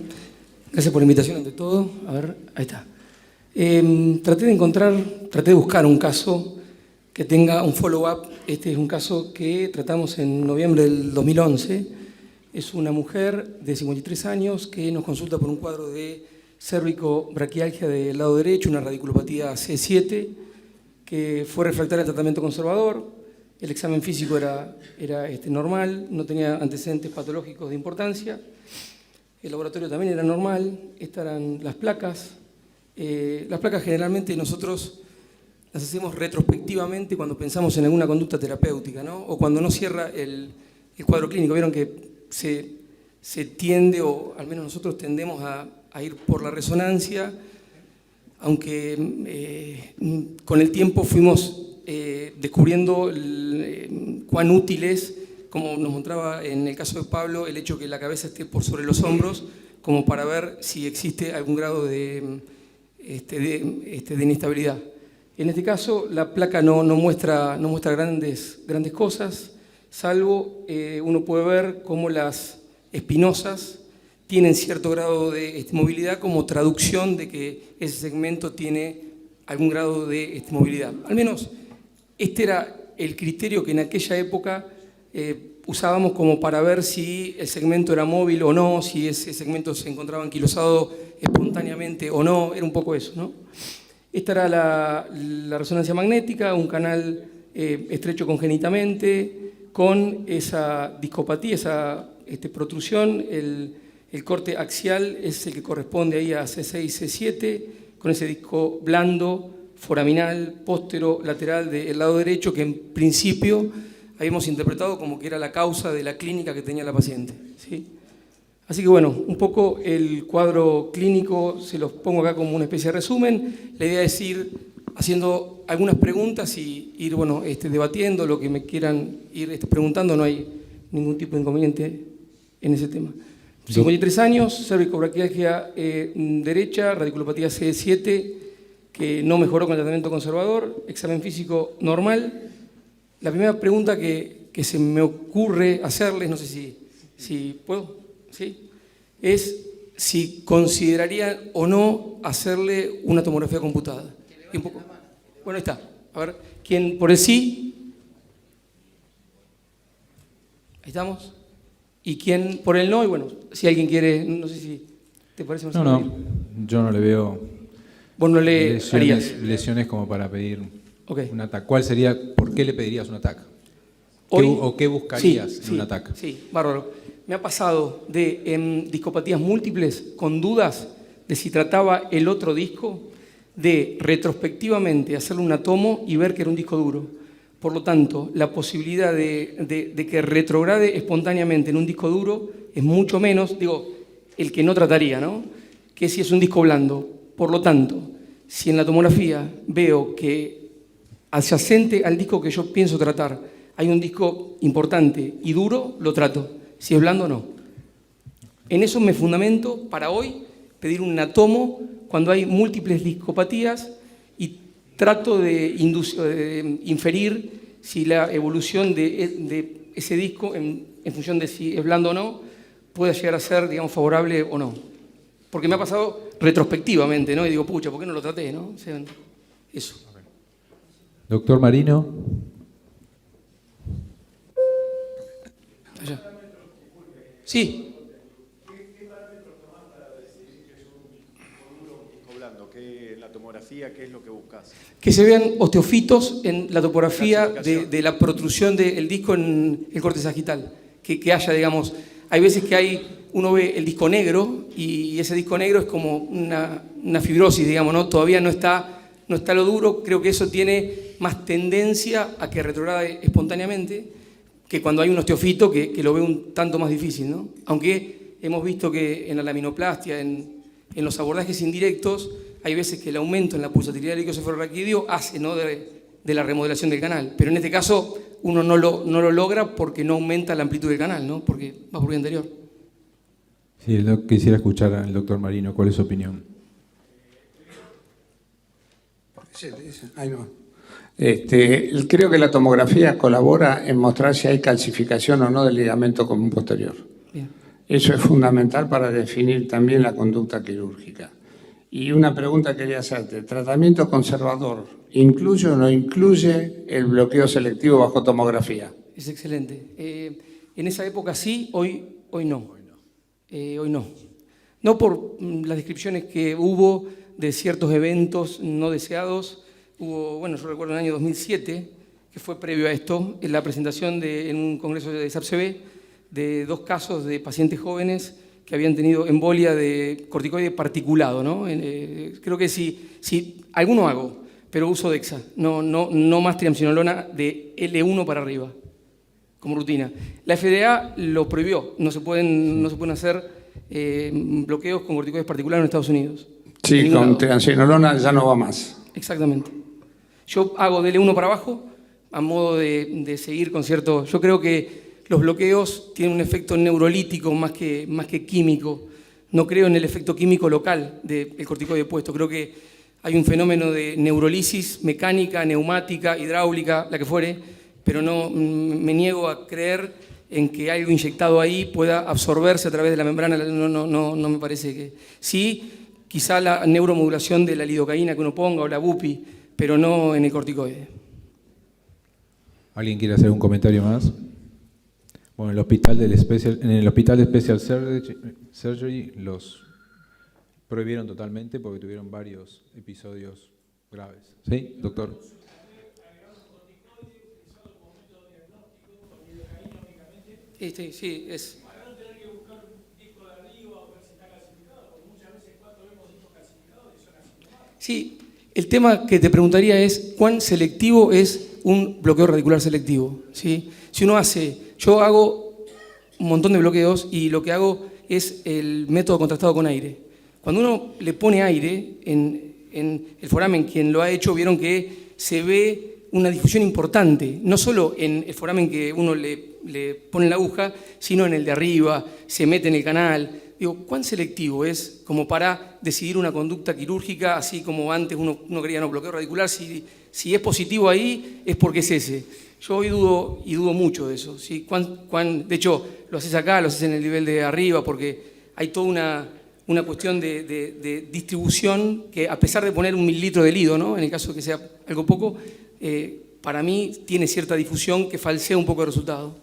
gracias por la invitación ante todo. A ver, ahí está. Traté de buscar un caso que tenga un follow-up. Este es un caso que tratamos en noviembre del 2011. Es una mujer de 53 años que nos consulta por un cuadro de cérvico-braquialgia del lado derecho, una radiculopatía C7, que fue refractaria al tratamiento conservador. El examen físico era normal, no tenía antecedentes patológicos de importancia. El laboratorio también era normal. Estas eran las placas. Las placas generalmente nosotros las hacemos retrospectivamente cuando pensamos en alguna conducta terapéutica, ¿no? O cuando no cierra el cuadro clínico. Vieron que se tiende, o al menos nosotros tendemos a ir por la resonancia, aunque con el tiempo fuimos descubriendo cuán útil es, como nos mostraba en el caso de Pablo, el hecho que la cabeza esté por sobre los hombros, como para ver si existe algún grado de inestabilidad. En este caso, la placa no muestra grandes cosas, salvo uno puede ver cómo las espinosas tienen cierto grado de movilidad como traducción de que ese segmento tiene algún grado de movilidad. Al menos este era el criterio que en aquella época usábamos como para ver si el segmento era móvil o no, si ese segmento se encontraba anquilosado espontáneo espontáneamente o no, era un poco eso, ¿no? Esta era la resonancia magnética, un canal estrecho congénitamente, con esa discopatía, esa protrusión, el corte axial es el que corresponde ahí a C6, C7, con ese disco blando, foraminal, póstero, lateral del lado derecho, que en principio habíamos interpretado como que era la causa de la clínica que tenía la paciente, ¿sí? Así que bueno, un poco el cuadro clínico se los pongo acá como una especie de resumen. La idea es ir haciendo algunas preguntas y ir debatiendo lo que me quieran ir preguntando, no hay ningún tipo de inconveniente en ese tema. 53 años, cervicobraquialgia derecha, radiculopatía C7, que no mejoró con el tratamiento conservador, examen físico normal. La primera pregunta que se me ocurre hacerles, no sé si puedo, ¿sí? Es si considerarían o no hacerle una tomografía computada. Y un poco, bueno, ahí está. A ver, ¿quién por el sí? Ahí estamos. ¿Y quién por el no? Y bueno, si alguien quiere, no sé si te parece más. No, yo no le veo vos no le harías lesiones como para pedir okay. un ataque. ¿Por qué le pedirías un ataque? ¿O qué buscarías en un ataque? Sí, bárbaro. Me ha pasado de discopatías múltiples con dudas de si trataba el otro disco, de retrospectivamente hacerle una tomo y ver que era un disco duro. Por lo tanto, la posibilidad de que retrograde espontáneamente en un disco duro es mucho menos, el que no trataría, ¿no? Que si es un disco blando. Por lo tanto, si en la tomografía veo que adyacente al disco que yo pienso tratar hay un disco importante y duro, lo trato. Si es blando, no. En eso me fundamento para hoy pedir una tomo cuando hay múltiples discopatías y trato de inferir si la evolución de ese disco, en función de si es blando o no, puede llegar a ser, favorable o no. Porque me ha pasado retrospectivamente, ¿no? Y digo, pucha, ¿por qué no lo traté, no? O sea, eso. Doctor Marino. Allá. Sí. ¿Qué parámetros tomás para decidir que es un disco duro o un disco blando? En la tomografía, ¿qué es lo que buscas? Que se vean osteofitos en la topografía de la protrusión del disco en el corte sagital. Que haya, hay veces que uno ve el disco negro y ese disco negro es como una fibrosis, ¿no? Todavía no está lo duro. Creo que eso tiene más tendencia a que retrograde espontáneamente que cuando hay un osteofito que lo ve un tanto más difícil, ¿no? Aunque hemos visto que en la laminoplastia, en los abordajes indirectos, hay veces que el aumento en la pulsatilidad del líquido cefalorraquídeo hace, ¿no?, de la remodelación del canal. Pero en este caso uno no lo logra porque no aumenta la amplitud del canal, ¿no? Porque va por el anterior. Sí, quisiera escuchar al doctor Marino, ¿cuál es su opinión? Ahí no. Creo que la tomografía colabora en mostrar si hay calcificación o no del ligamento común posterior. Bien. Eso es fundamental para definir también la conducta quirúrgica. Y una pregunta quería hacerte. ¿Tratamiento conservador incluye o no incluye el bloqueo selectivo bajo tomografía? Es excelente. En esa época sí, hoy no. Hoy no. No por las descripciones que hubo de ciertos eventos no deseados. Yo recuerdo en el año 2007, que fue previo a esto, en la presentación en un congreso de SAPCB de 2 casos de pacientes jóvenes que habían tenido embolia de corticoide particulado, ¿no? Creo que si alguno hago, pero uso Dexa, no más triamcinolona de L1 para arriba, como rutina. La FDA lo prohibió, no se pueden hacer bloqueos con corticoides particulares en Estados Unidos. Sí, con triamcinolona ya no va más. Exactamente. Yo hago de L1 para abajo a modo de seguir con cierto... Yo creo que los bloqueos tienen un efecto neurolítico más que químico. No creo en el efecto químico local del corticoide puesto. Creo que hay un fenómeno de neurolisis mecánica, neumática, hidráulica, la que fuere, pero no me niego a creer en que algo inyectado ahí pueda absorberse a través de la membrana. No me parece que... Sí, quizá la neuromodulación de la lidocaína que uno ponga o la bupi, pero no en el corticoide. ¿Alguien quiere hacer un comentario más? Bueno, en el hospital de Special Surgery prohibieron totalmente porque tuvieron varios episodios graves. ¿Sí, doctor? Sí, es... Sí, el tema que te preguntaría es cuán selectivo es un bloqueo radicular selectivo, ¿sí? Si uno yo hago un montón de bloqueos y lo que hago es el método contrastado con aire. Cuando uno le pone aire en el foramen, quien lo ha hecho, vieron que se ve una difusión importante, no solo en el foramen que uno le pone la aguja, sino en el de arriba, se mete en el canal. Digo, ¿cuán selectivo es como para decidir una conducta quirúrgica, así como antes uno quería no bloqueo radicular? Si es positivo ahí, es porque es ese. Yo hoy dudo mucho de eso. ¿Sí? De hecho, lo haces acá, lo haces en el nivel de arriba, porque hay toda una cuestión de distribución que, a pesar de poner 1 mililitro de lido, ¿no? En el caso de que sea algo poco, para mí tiene cierta difusión que falsea un poco el resultado.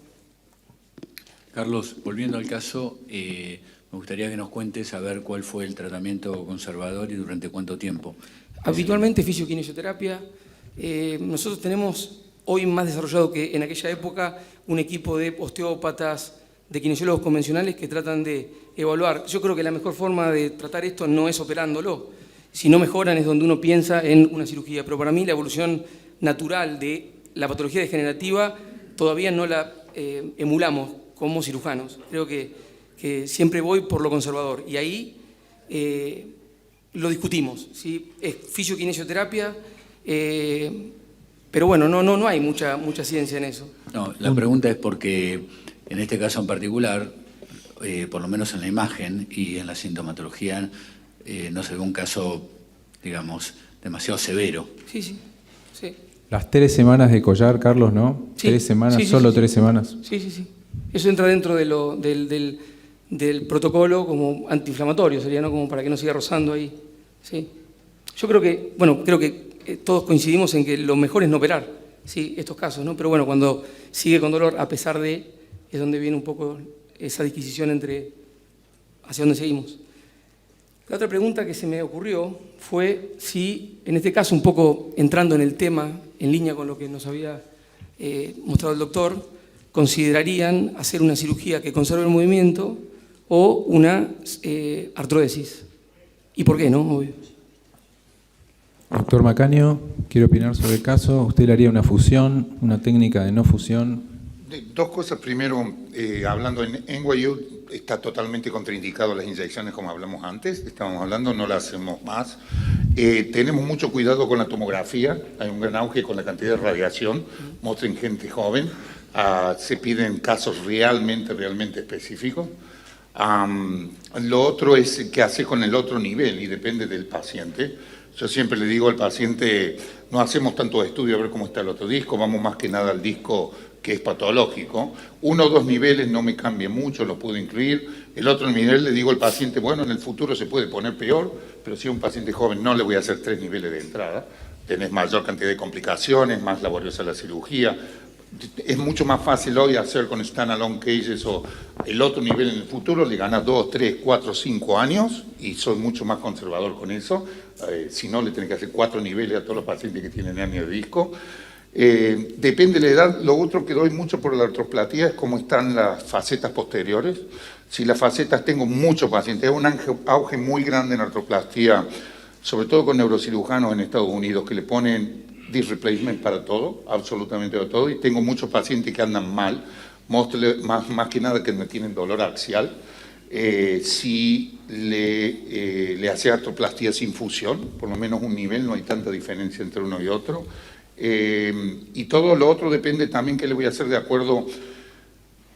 Carlos, volviendo al caso, me gustaría que nos cuentes a ver cuál fue el tratamiento conservador y durante cuánto tiempo. Habitualmente fisioquinesioterapia. Nosotros tenemos hoy más desarrollado que en aquella época un equipo de osteópatas, de kinesiólogos convencionales que tratan de evaluar. Yo creo que la mejor forma de tratar esto no es operándolo. Si no mejoran es donde uno piensa en una cirugía. Pero para mí la evolución natural de la patología degenerativa todavía no la emulamos como cirujanos. Creo que siempre voy por lo conservador y ahí lo discutimos, ¿sí? Es fisioquinesioterapia, pero bueno, no hay mucha ciencia en eso. No, la pregunta es porque en este caso en particular, por lo menos en la imagen y en la sintomatología, no se ve un caso, digamos, demasiado severo. Sí. Las 3 semanas de collar, Carlos, ¿no? Sí, 3 semanas, sí. 3 semanas. Sí. Eso entra dentro del protocolo como antiinflamatorio, sería, ¿no? Como para que no siga rozando ahí. Sí. Yo creo que todos coincidimos en que lo mejor es no operar, ¿sí? Estos casos, ¿no? Pero bueno, cuando sigue con dolor, a pesar de, es donde viene un poco esa disquisición entre hacia dónde seguimos. La otra pregunta que se me ocurrió fue si, en este caso, un poco entrando en el tema, en línea con lo que nos había mostrado el doctor, considerarían hacer una cirugía que conserve el movimiento o una artrodesis. ¿Y por qué no? Obvio. Doctor Macaño, quiero opinar sobre el caso. ¿Usted le haría una fusión, una técnica de no fusión? Dos cosas. Primero, hablando en NYU, está totalmente contraindicado las inyecciones como hablamos antes. Estábamos hablando, no las hacemos más. Tenemos mucho cuidado con la tomografía. Hay un gran auge con la cantidad de radiación. Muestren gente joven. Se piden casos realmente específicos. Lo otro es qué hace con el otro nivel y depende del paciente. Yo siempre le digo al paciente, no hacemos tanto estudio a ver cómo está el otro disco, vamos más que nada al disco que es patológico. 1 o 2 niveles no me cambia mucho, los puedo incluir. El otro nivel le digo al paciente, bueno, en el futuro se puede poner peor, pero si a un paciente joven no le voy a hacer 3 niveles de entrada. Tenés mayor cantidad de complicaciones, más laboriosa la cirugía. Es mucho más fácil hoy hacer con standalone cases o el otro nivel en el futuro, le ganas 2, 3, 4, 5 años y soy mucho más conservador con eso. Si no, le tenés que hacer 4 niveles a todos los pacientes que tienen hernia de disco. Depende de la edad. Lo otro que doy mucho por la artroplastia es cómo están las facetas posteriores. Si las facetas, tengo muchos pacientes, hay un auge muy grande en artroplastia, sobre todo con neurocirujanos en Estados Unidos que le ponen disc replacement para todo, absolutamente para todo, y tengo muchos pacientes que andan mal, más que nada que no tienen dolor axial. Si le hace artroplastia sin fusión, por lo menos un nivel, no hay tanta diferencia entre uno y otro. Y todo lo otro depende también qué le voy a hacer de acuerdo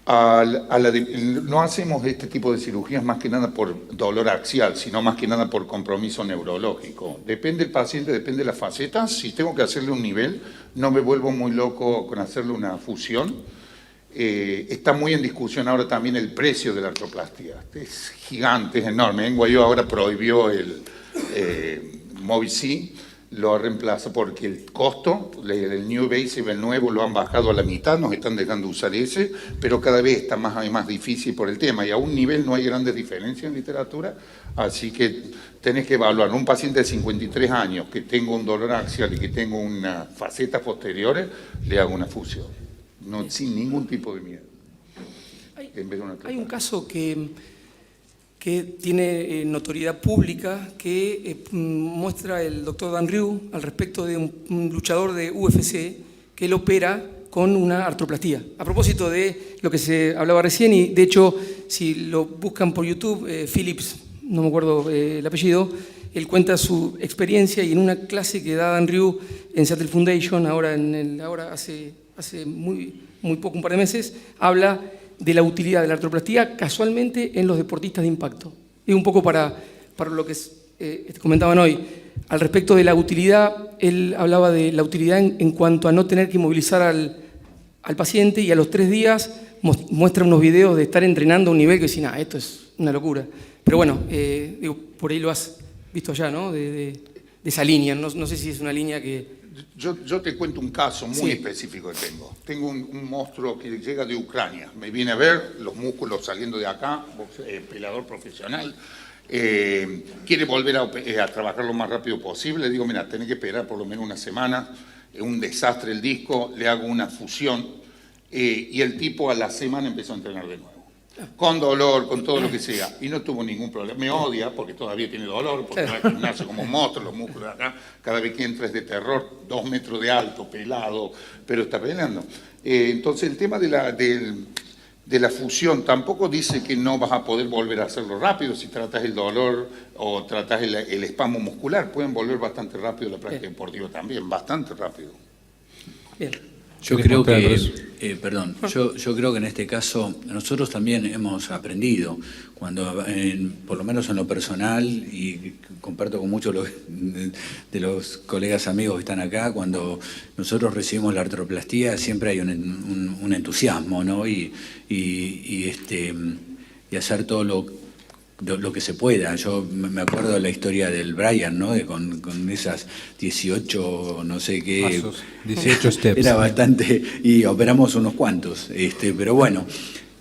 no hacemos este tipo de cirugías más que nada por dolor axial, sino más que nada por compromiso neurológico. Depende del paciente, depende de las facetas. Si tengo que hacerle un nivel, no me vuelvo muy loco con hacerle una fusión. Está muy en discusión ahora también el precio de la artroplastia. Es gigante, es enorme. NYU ahora prohibió el Mobi-C. lo reemplaza porque el costo del New Basic, el nuevo, lo han bajado a la mitad, nos están dejando usar ese, pero cada vez está más difícil por el tema y a un nivel no hay grandes diferencias en literatura, así que tenés que evaluar. Un paciente de 53 años que tenga un dolor axial y que tenga unas facetas posteriores, le hago una fusión, sin ningún tipo de miedo. Hay un caso que tiene notoriedad pública que muestra el doctor Dan Ryu al respecto de un luchador de UFC que él opera con una artroplastía. A propósito de lo que se hablaba recién, y de hecho, si lo buscan por YouTube, Phillips, no me acuerdo el apellido, él cuenta su experiencia y en una clase que da Dan Ryu en Seattle Foundation, ahora hace muy poco, un par de meses, habla de la utilidad de la artroplastía casualmente en los deportistas de impacto. Y un poco para lo que comentaban hoy. Al respecto de la utilidad, él hablaba de la utilidad en cuanto a no tener que inmovilizar al paciente y a los 3 días muestra unos videos de estar entrenando a un nivel que decís, esto es una locura. Pero bueno, por ahí lo has visto allá, ¿no? De esa línea. No sé si es una línea que... Yo te cuento un caso muy específico que tengo. Tengo un monstruo que llega de Ucrania. Me viene a ver, los músculos saliendo de acá, peleador profesional. Quiere volver a trabajar lo más rápido posible. Le digo, mira, tenés que esperar por lo menos una semana. Es un desastre el disco. Le hago una fusión. Y el tipo a la semana empezó a entrenar de nuevo. Con dolor, con todo lo que sea, y no tuvo ningún problema. Me odia porque todavía tiene dolor, porque va al gimnasio como un monstruo, los músculos de acá, cada vez que entra es de terror, 2 metros de alto, pelado, pero está peleando. Entonces el tema de la fusión tampoco dice que no vas a poder volver a hacerlo rápido si tratas el dolor o tratas el espasmo muscular, pueden volver bastante rápido la práctica deportiva también, bastante rápido. Bien. Yo creo que, yo creo que en este caso nosotros también hemos aprendido, cuando por lo menos en lo personal, y comparto con muchos de los colegas amigos que están acá, cuando nosotros recibimos la artroplastía siempre hay un entusiasmo, ¿no? Y hacer todo lo que se pueda. Yo me acuerdo de la historia del Brian, ¿no? Con esas 18, no sé qué... Pasos, 18 steps. Era bastante... Y operamos unos cuantos, pero bueno.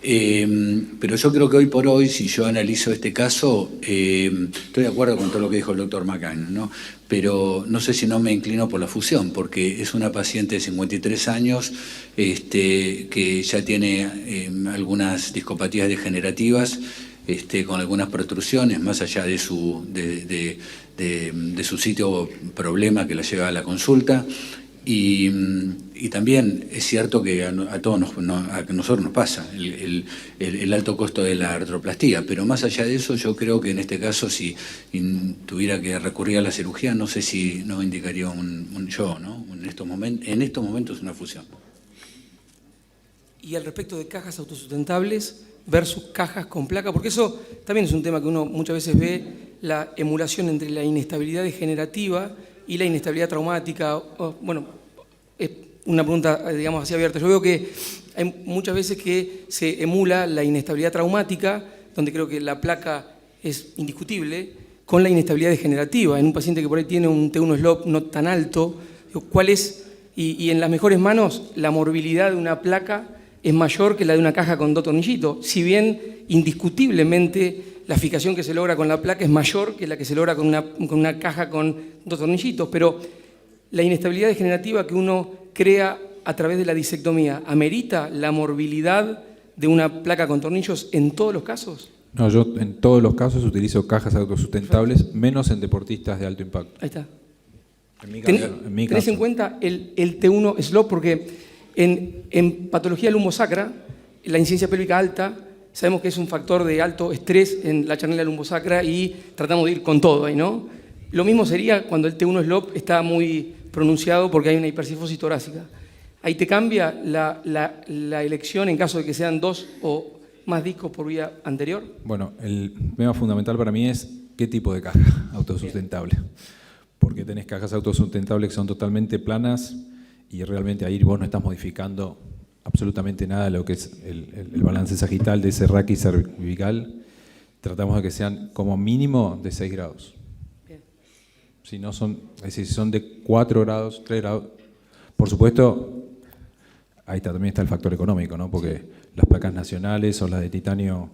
Pero yo creo que hoy por hoy, si yo analizo este caso, estoy de acuerdo con todo lo que dijo el doctor McCann, ¿no? Pero no sé si no me inclino por la fusión, porque es una paciente de 53 años que ya tiene algunas discopatías degenerativas, con algunas protrusiones, más allá de su sitio problema que la lleva a la consulta. Y también es cierto que a nosotros nos pasa el alto costo de la artroplastía, pero más allá de eso, yo creo que en este caso, si tuviera que recurrir a la cirugía, no sé si no indicaría ¿no? En estos momentos una fusión. Y al respecto de cajas autosustentables versus cajas con placa, porque eso también es un tema que uno muchas veces ve, la emulación entre la inestabilidad degenerativa y la inestabilidad traumática. Bueno, es una pregunta, digamos, así abierta. Yo veo que hay muchas veces que se emula la inestabilidad traumática, donde creo que la placa es indiscutible, con la inestabilidad degenerativa. En un paciente que por ahí tiene un T1 slope no tan alto, ¿cuál es? Y en las mejores manos, la morbilidad de una placa es mayor que la de una caja con 2 tornillitos, si bien indiscutiblemente la fijación que se logra con la placa es mayor que la que se logra con una caja con 2 tornillitos, pero la inestabilidad degenerativa que uno crea a través de la disectomía, ¿amerita la morbilidad de una placa con tornillos en todos los casos? No, yo en todos los casos utilizo cajas autosustentables, menos en deportistas de alto impacto. Ahí está. En mi caso. Tenés en cuenta el T1 slope, porque en patología lumbosacra, la incidencia pélvica alta, sabemos que es un factor de alto estrés en la chanela lumbosacra y tratamos de ir con todo ahí, ¿no? Lo mismo sería cuando el T1 slope está muy pronunciado porque hay una hipercifosis torácica. Ahí te cambia la elección en caso de que sean 2 o más discos por vía anterior. Bueno, el tema fundamental para mí es qué tipo de caja autosustentable. Porque tenés cajas autosustentables que son totalmente planas y realmente ahí vos no estás modificando absolutamente nada de lo que es el balance sagital de ese raquis cervical. Tratamos de que sean como mínimo de 6 grados. Bien. Si no son, es decir, si son de 4 grados, 3 grados, por supuesto, ahí está, también está el factor económico, ¿no? Porque las placas nacionales o las de titanio,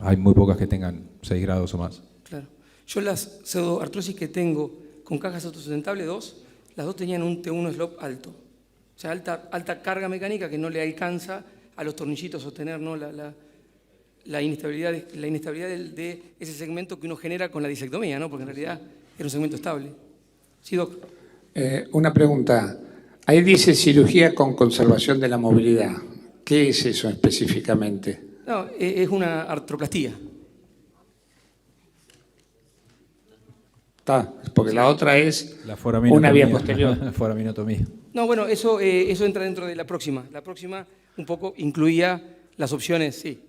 hay muy pocas que tengan 6 grados o más. Claro. Yo las pseudoartrosis que tengo con cajas autosustentables, las dos tenían un T1 slope alto. O sea, alta carga mecánica que no le alcanza a los tornillitos sostener, ¿no? la inestabilidad de ese segmento que uno genera con la disectomía, ¿no? Porque en realidad era un segmento estable. Sí, Doc. Una pregunta. Ahí dice cirugía con conservación de la movilidad. ¿Qué es eso específicamente? No, es una artroplastía. Está, porque la otra es La foraminotomía. una vía posterior. La foraminotomía. No, bueno, eso entra dentro de la próxima. La próxima un poco incluía las opciones, sí.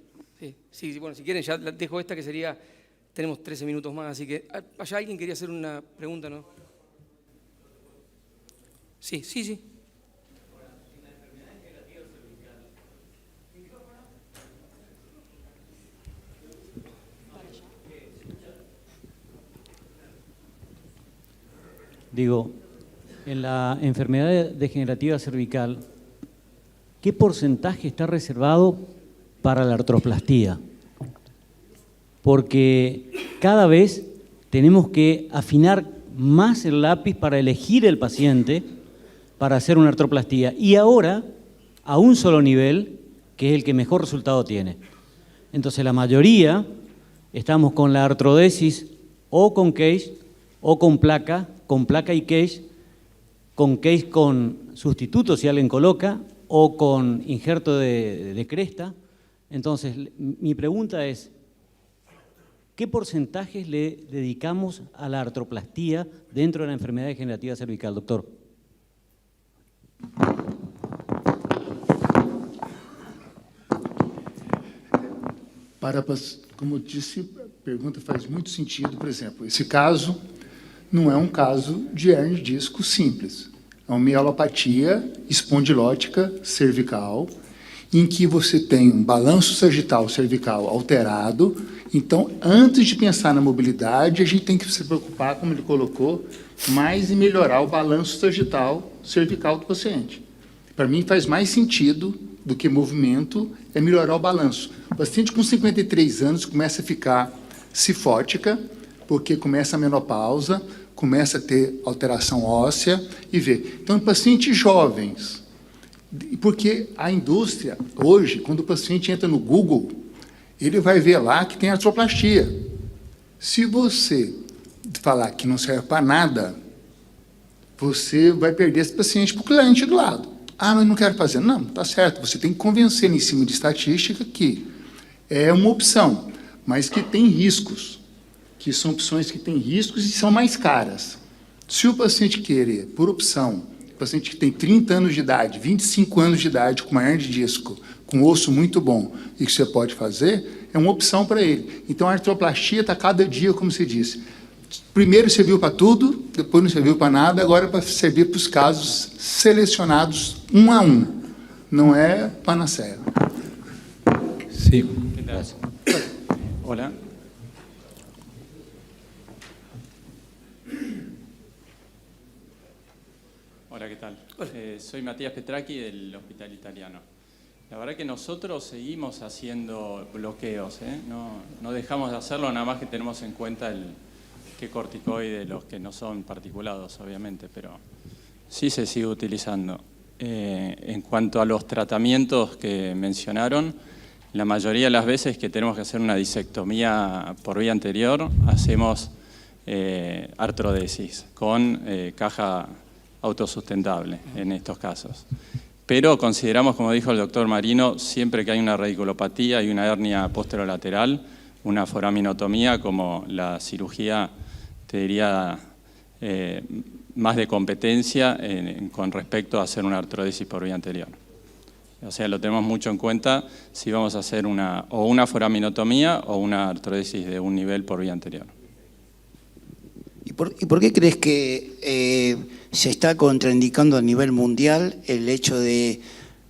Bueno, si quieren ya dejo esta que sería, tenemos 13 minutos más, así que allá alguien quería hacer una pregunta, ¿no? Sí. Digo, en la enfermedad degenerativa cervical, ¿qué porcentaje está reservado para la artroplastía? Porque cada vez tenemos que afinar más el lápiz para elegir el paciente para hacer una artroplastía. Y ahora, a un solo nivel, que es el que mejor resultado tiene. Entonces, la mayoría estamos con la artrodesis o con cage o con placa y cage con sustituto si alguien coloca, o con injerto de cresta. Entonces, mi pregunta es, ¿qué porcentajes le dedicamos a la artroplastía dentro de la enfermedad degenerativa cervical, doctor? Como disse, a pergunta faz muito sentido. Por exemplo, esse caso não é um caso de hernia de disco simples. É uma mielopatia espondilótica cervical, em que você tem um balanço sagital cervical alterado. Então, antes de pensar na mobilidade, a gente tem que se preocupar, como ele colocou, mais em melhorar o balanço sagital cervical do paciente. Para mim, faz mais sentido do que movimento, é melhorar o balanço. O paciente com 53 anos começa a ficar cifótica, porque começa a menopausa, começa a ter alteração óssea e vê. Então, pacientes jovens, porque a indústria, hoje, quando o paciente entra no Google, ele vai ver lá que tem artroplastia. Se você falar que não serve para nada, você vai perder esse paciente para o cliente do lado. Ah, mas não quero fazer. Não, tá certo. Você tem que convencer em cima de estatística que é uma opção, mas que tem riscos, que são opções que têm riscos e são mais caras. Se o paciente querer, por opção, o paciente que tem 30 anos de idade, 25 anos de idade, com uma hernia de disco, com osso muito bom, e que você pode fazer, é uma opção para ele. Então, a artroplastia está cada dia, como se disse. Primeiro serviu para tudo, depois não serviu para nada, agora é para servir para os casos selecionados um a um. Não é panaceia. Sí. Hola. Hola, ¿qué tal? Soy Matías Petracchi del Hospital Italiano. La verdad que nosotros seguimos haciendo bloqueos, ¿eh? No dejamos de hacerlo, nada más que tenemos en cuenta qué corticoides, los que no son particulados, obviamente, pero sí se sigue utilizando. En cuanto a los tratamientos que mencionaron, la mayoría de las veces que tenemos que hacer una disectomía por vía anterior, hacemos artrodesis con caja autosustentable en estos casos. Pero consideramos, como dijo el doctor Marino, siempre que hay una radiculopatía y una hernia posterolateral, una foraminotomía como la cirugía, te diría, más de competencia con respecto a hacer una artrodesis por vía anterior. O sea, lo tenemos mucho en cuenta si vamos a hacer una foraminotomía o una artrodesis de un nivel por vía anterior. ¿Y por qué crees que se está contraindicando a nivel mundial el hecho de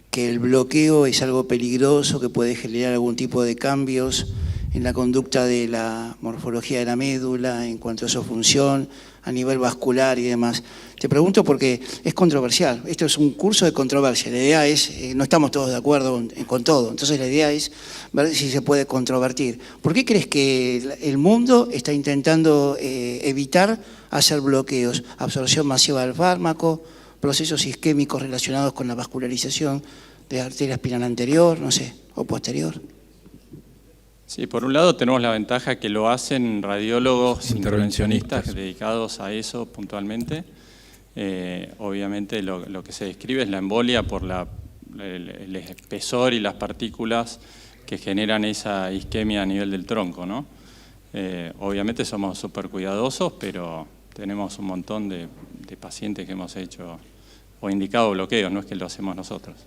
que el bloqueo es algo peligroso, que puede generar algún tipo de cambios en la conducta de la morfología de la médula, en cuanto a su función, a nivel vascular y demás. Te pregunto porque es controversial. Esto es un curso de controversia. La idea es, no estamos todos de acuerdo con todo, entonces la idea es ver si se puede controvertir. ¿Por qué crees que el mundo está intentando evitar hacer bloqueos? Absorción masiva del fármaco, procesos isquémicos relacionados con la vascularización de arteria espinal anterior, no sé, o posterior. Sí, por un lado tenemos la ventaja que lo hacen radiólogos intervencionistas dedicados a eso puntualmente. Obviamente lo que se describe es la embolia por el espesor y las partículas que generan esa isquemia a nivel del tronco, ¿no? Obviamente somos súper cuidadosos, pero tenemos un montón de pacientes que hemos hecho o indicado bloqueos, no es que lo hacemos nosotros.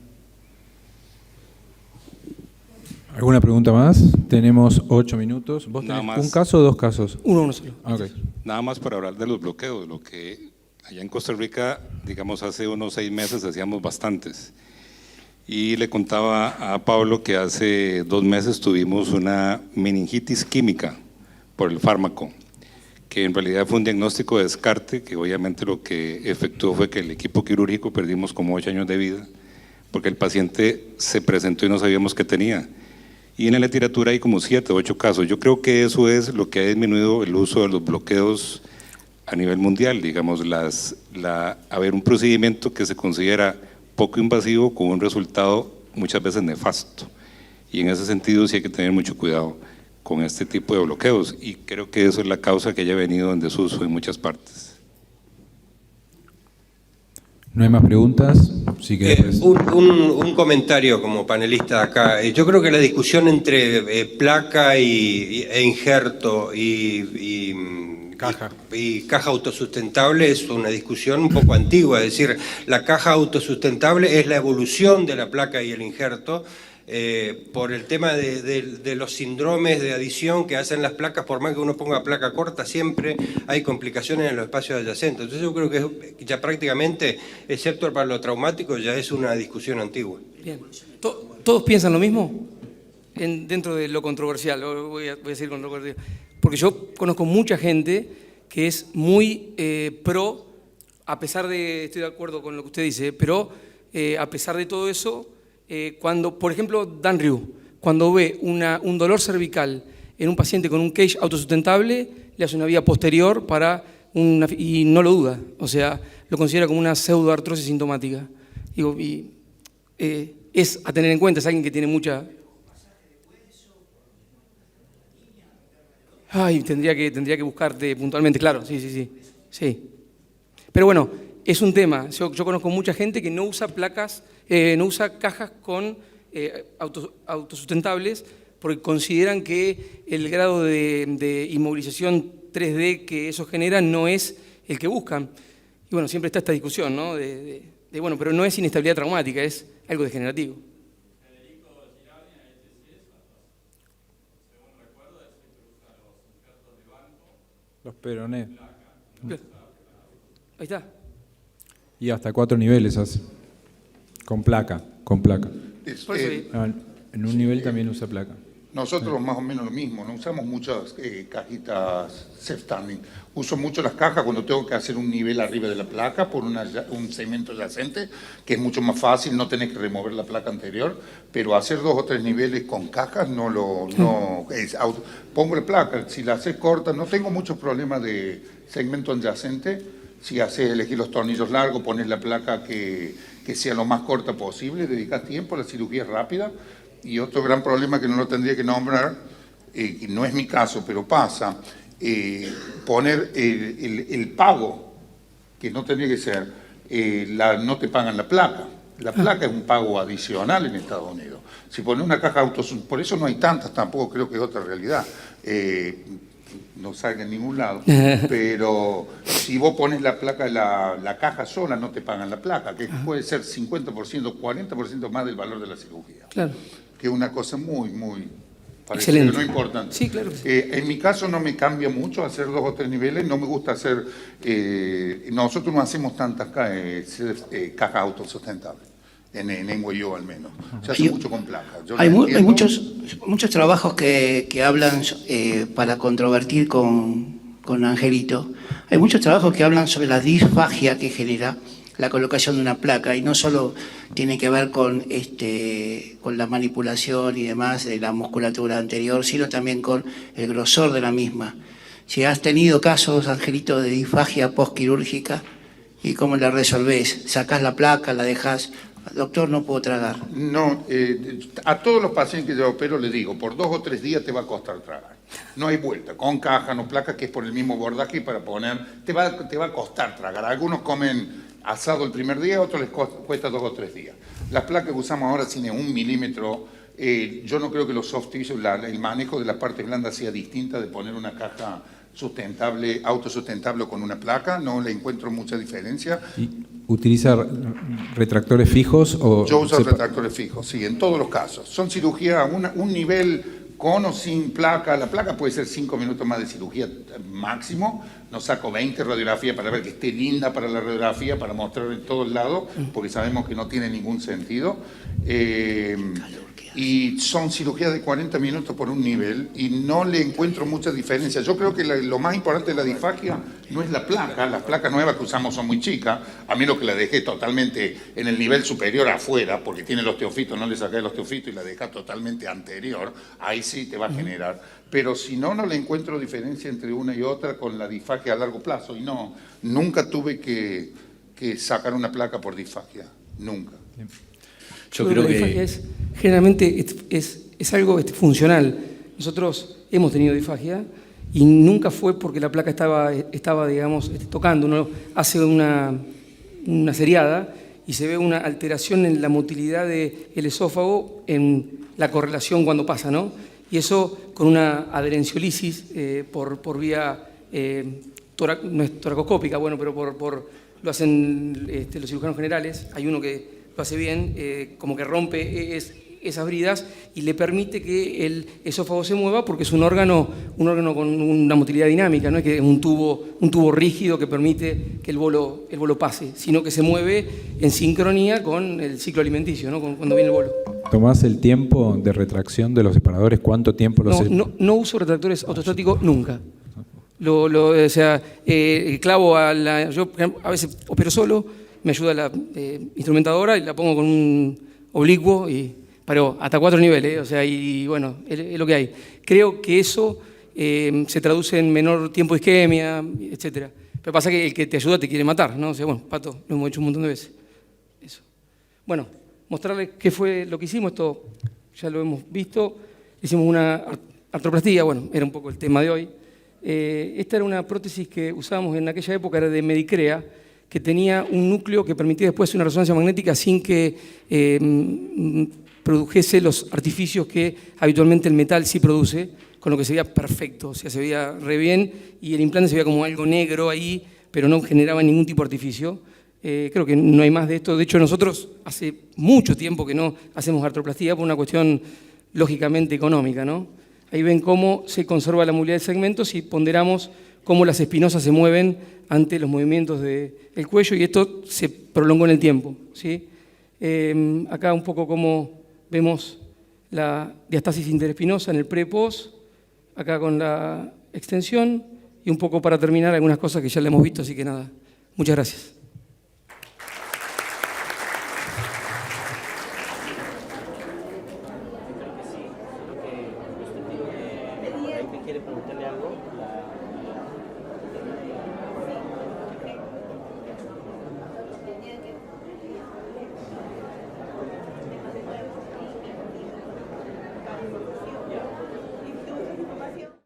¿Alguna pregunta más? Tenemos 8 minutos. ¿Vos Nada tenés más. un caso o 2 casos? Uno solo. Okay. Nada más para hablar de los bloqueos, lo que allá en Costa Rica, digamos hace unos 6 meses hacíamos bastantes. Y le contaba a Pablo que hace 2 meses tuvimos una meningitis química por el fármaco, que en realidad fue un diagnóstico de descarte, que obviamente lo que efectuó fue que el equipo quirúrgico perdimos como 8 años de vida, porque el paciente se presentó y no sabíamos qué tenía. Y en la literatura hay como 7 o 8 casos. Yo creo que eso es lo que ha disminuido el uso de los bloqueos a nivel mundial, digamos, haber un procedimiento que se considera poco invasivo con un resultado muchas veces nefasto. Y en ese sentido sí hay que tener mucho cuidado con este tipo de bloqueos, y creo que eso es la causa que haya venido en desuso en muchas partes. ¿No hay más preguntas? Sí que un comentario como panelista acá. Yo creo que la discusión entre placa e injerto y caja autosustentable es una discusión un poco antigua. Es decir, la caja autosustentable es la evolución de la placa y el injerto, por el tema de los síndromes de adición que hacen las placas. Por más que uno ponga placa corta, siempre hay complicaciones en los espacios adyacentes. Entonces yo creo que ya prácticamente, excepto para lo traumático, ya es una discusión antigua. Bien. ¿Todos piensan lo mismo? Dentro de lo controversial, voy a decir controversial, porque yo conozco mucha gente que es muy pro, a pesar de, estoy de acuerdo con lo que usted dice, pero a pesar de todo eso, cuando, por ejemplo, Dan Ryu, cuando ve un dolor cervical en un paciente con un cage autosustentable, le hace una vía posterior y no lo duda, o sea, lo considera como una pseudoartrosis sintomática. Digo, es a tener en cuenta, es alguien que tiene mucha... Ay, tendría que buscarte puntualmente, claro, sí. Pero bueno, es un tema. Yo conozco mucha gente que no usa placas, no usa cajas con autosustentables porque consideran que el grado de inmovilización 3D que eso genera no es el que buscan. Y bueno, siempre está esta discusión, ¿no? Bueno, pero no es inestabilidad traumática, es algo degenerativo. Los peroné. Ahí está. Y hasta 4 niveles hace. Con placa. En un nivel también usa placa. Nosotros más o menos lo mismo, no usamos muchas cajitas self-standing. Uso mucho las cajas cuando tengo que hacer un nivel arriba de la placa por un segmento adyacente, que es mucho más fácil, no tenés que remover la placa anterior, pero hacer 2 o 3 niveles con cajas pongo la placa, si la haces corta, no tengo muchos problemas de segmento adyacente. Si elegir los tornillos largos, pones la placa que sea lo más corta posible, dedicas tiempo, la cirugía es rápida. Y otro gran problema que no lo tendría que nombrar, que no es mi caso, pero pasa, poner el pago, que no tendría que ser, no te pagan la placa. La placa es un pago adicional en Estados Unidos. Si pones una caja por eso no hay tantas, tampoco creo que es otra realidad. No salga en ningún lado, pero si vos pones la placa, la caja sola, no te pagan la placa, que puede ser 50%, 40% más del valor de la cirugía. Claro. Que es una cosa muy excelente, no importante. Sí, claro. En mi caso no me cambia mucho hacer 2 o 3 niveles, no me gusta hacer, nosotros no hacemos tantas cajas autosustentables. en NYU al menos. Se hace mucho con placa. Hay muchos trabajos que hablan para controvertir con Angelito. Hay muchos trabajos que hablan sobre la disfagia que genera la colocación de una placa, y no solo tiene que ver con la manipulación y demás de la musculatura anterior, sino también con el grosor de la misma. Si has tenido casos, Angelito, de disfagia postquirúrgica, ¿y cómo la resolvés? ¿Sacás la placa, la dejás? Doctor, no puedo tragar. No, a todos los pacientes que yo opero les digo, por 2 o 3 días te va a costar tragar. No hay vuelta, con caja, no placa, que es por el mismo bordaje para poner, te va a costar tragar. Algunos comen asado el primer día, otros les cuesta 2 o 3 días. Las placas que usamos ahora tienen 1 milímetro. Yo no creo que los soft tissues, el manejo de la parte blanda sea distinta de poner una caja sustentable, autosustentable con una placa. No le encuentro mucha diferencia. ¿Utiliza retractores fijos? Yo uso retractores fijos, sí, en todos los casos. Son cirugías un nivel con o sin placa. La placa puede ser 5 minutos más de cirugía máximo. No saco 20 radiografías para ver que esté linda para la radiografía, para mostrar en todos lados, porque sabemos que no tiene ningún sentido. Y son cirugías de 40 minutos por un nivel y no le encuentro mucha diferencia. Yo creo que lo más importante de la disfagia no es la placa. Las placas nuevas que usamos son muy chicas, a menos que la dejé totalmente en el nivel superior afuera, porque tiene los osteofitos, no le saqué los osteofitos y la dejé totalmente anterior, ahí sí te va a generar. Pero si no, no le encuentro diferencia entre una y otra con la disfagia a largo plazo. Y no, nunca tuve que sacar una placa por disfagia, nunca. Yo creo que la disfagia generalmente es algo funcional. Nosotros hemos tenido disfagia y nunca fue porque la placa estaba digamos, tocando. Uno hace una seriada y se ve una alteración en la motilidad del esófago en la correlación cuando pasa, ¿no? Y eso con una adherenciolisis por vía no es toracoscópica, bueno, pero lo hacen los cirujanos generales. Hay uno que lo hace bien, como que rompe esas bridas y le permite que el esófago se mueva, porque es un órgano con una motilidad dinámica, no es que es un tubo rígido que permite que el bolo pase, sino que se mueve en sincronía con el ciclo alimenticio, ¿no? Cuando viene el bolo. ¿Tomás el tiempo de retracción de los separadores? ¿Cuánto tiempo No uso retractores autostáticos nunca. O sea, clavo yo a veces opero solo, me ayuda la instrumentadora y la pongo con un oblicuo, pero hasta 4 niveles, o sea, y bueno, es lo que hay. Creo que eso se traduce en menor tiempo de isquemia, etc. Pero pasa que el que te ayuda te quiere matar, ¿no? O sea, bueno, Pato, lo hemos hecho un montón de veces. Eso. Bueno, mostrarles qué fue lo que hicimos, esto ya lo hemos visto. Hicimos una artroplastía, bueno, era un poco el tema de hoy. Esta era una prótesis que usábamos en aquella época, era de Medicrea, que tenía un núcleo que permitía después una resonancia magnética sin que produjese los artificios que habitualmente el metal sí produce, con lo que se veía perfecto, o sea, se veía re bien y el implante se veía como algo negro ahí, pero no generaba ningún tipo de artificio. Creo que no hay más de esto. De hecho, nosotros hace mucho tiempo que no hacemos artroplastía por una cuestión lógicamente económica, ¿no? Ahí ven cómo se conserva la movilidad de segmentos y ponderamos cómo las espinosas se mueven ante los movimientos del cuello, y esto se prolongó en el tiempo, ¿sí? Acá un poco cómo vemos la diastasis interespinosa en el pre-pos, acá con la extensión, y un poco para terminar algunas cosas que ya le hemos visto, así que nada, muchas gracias.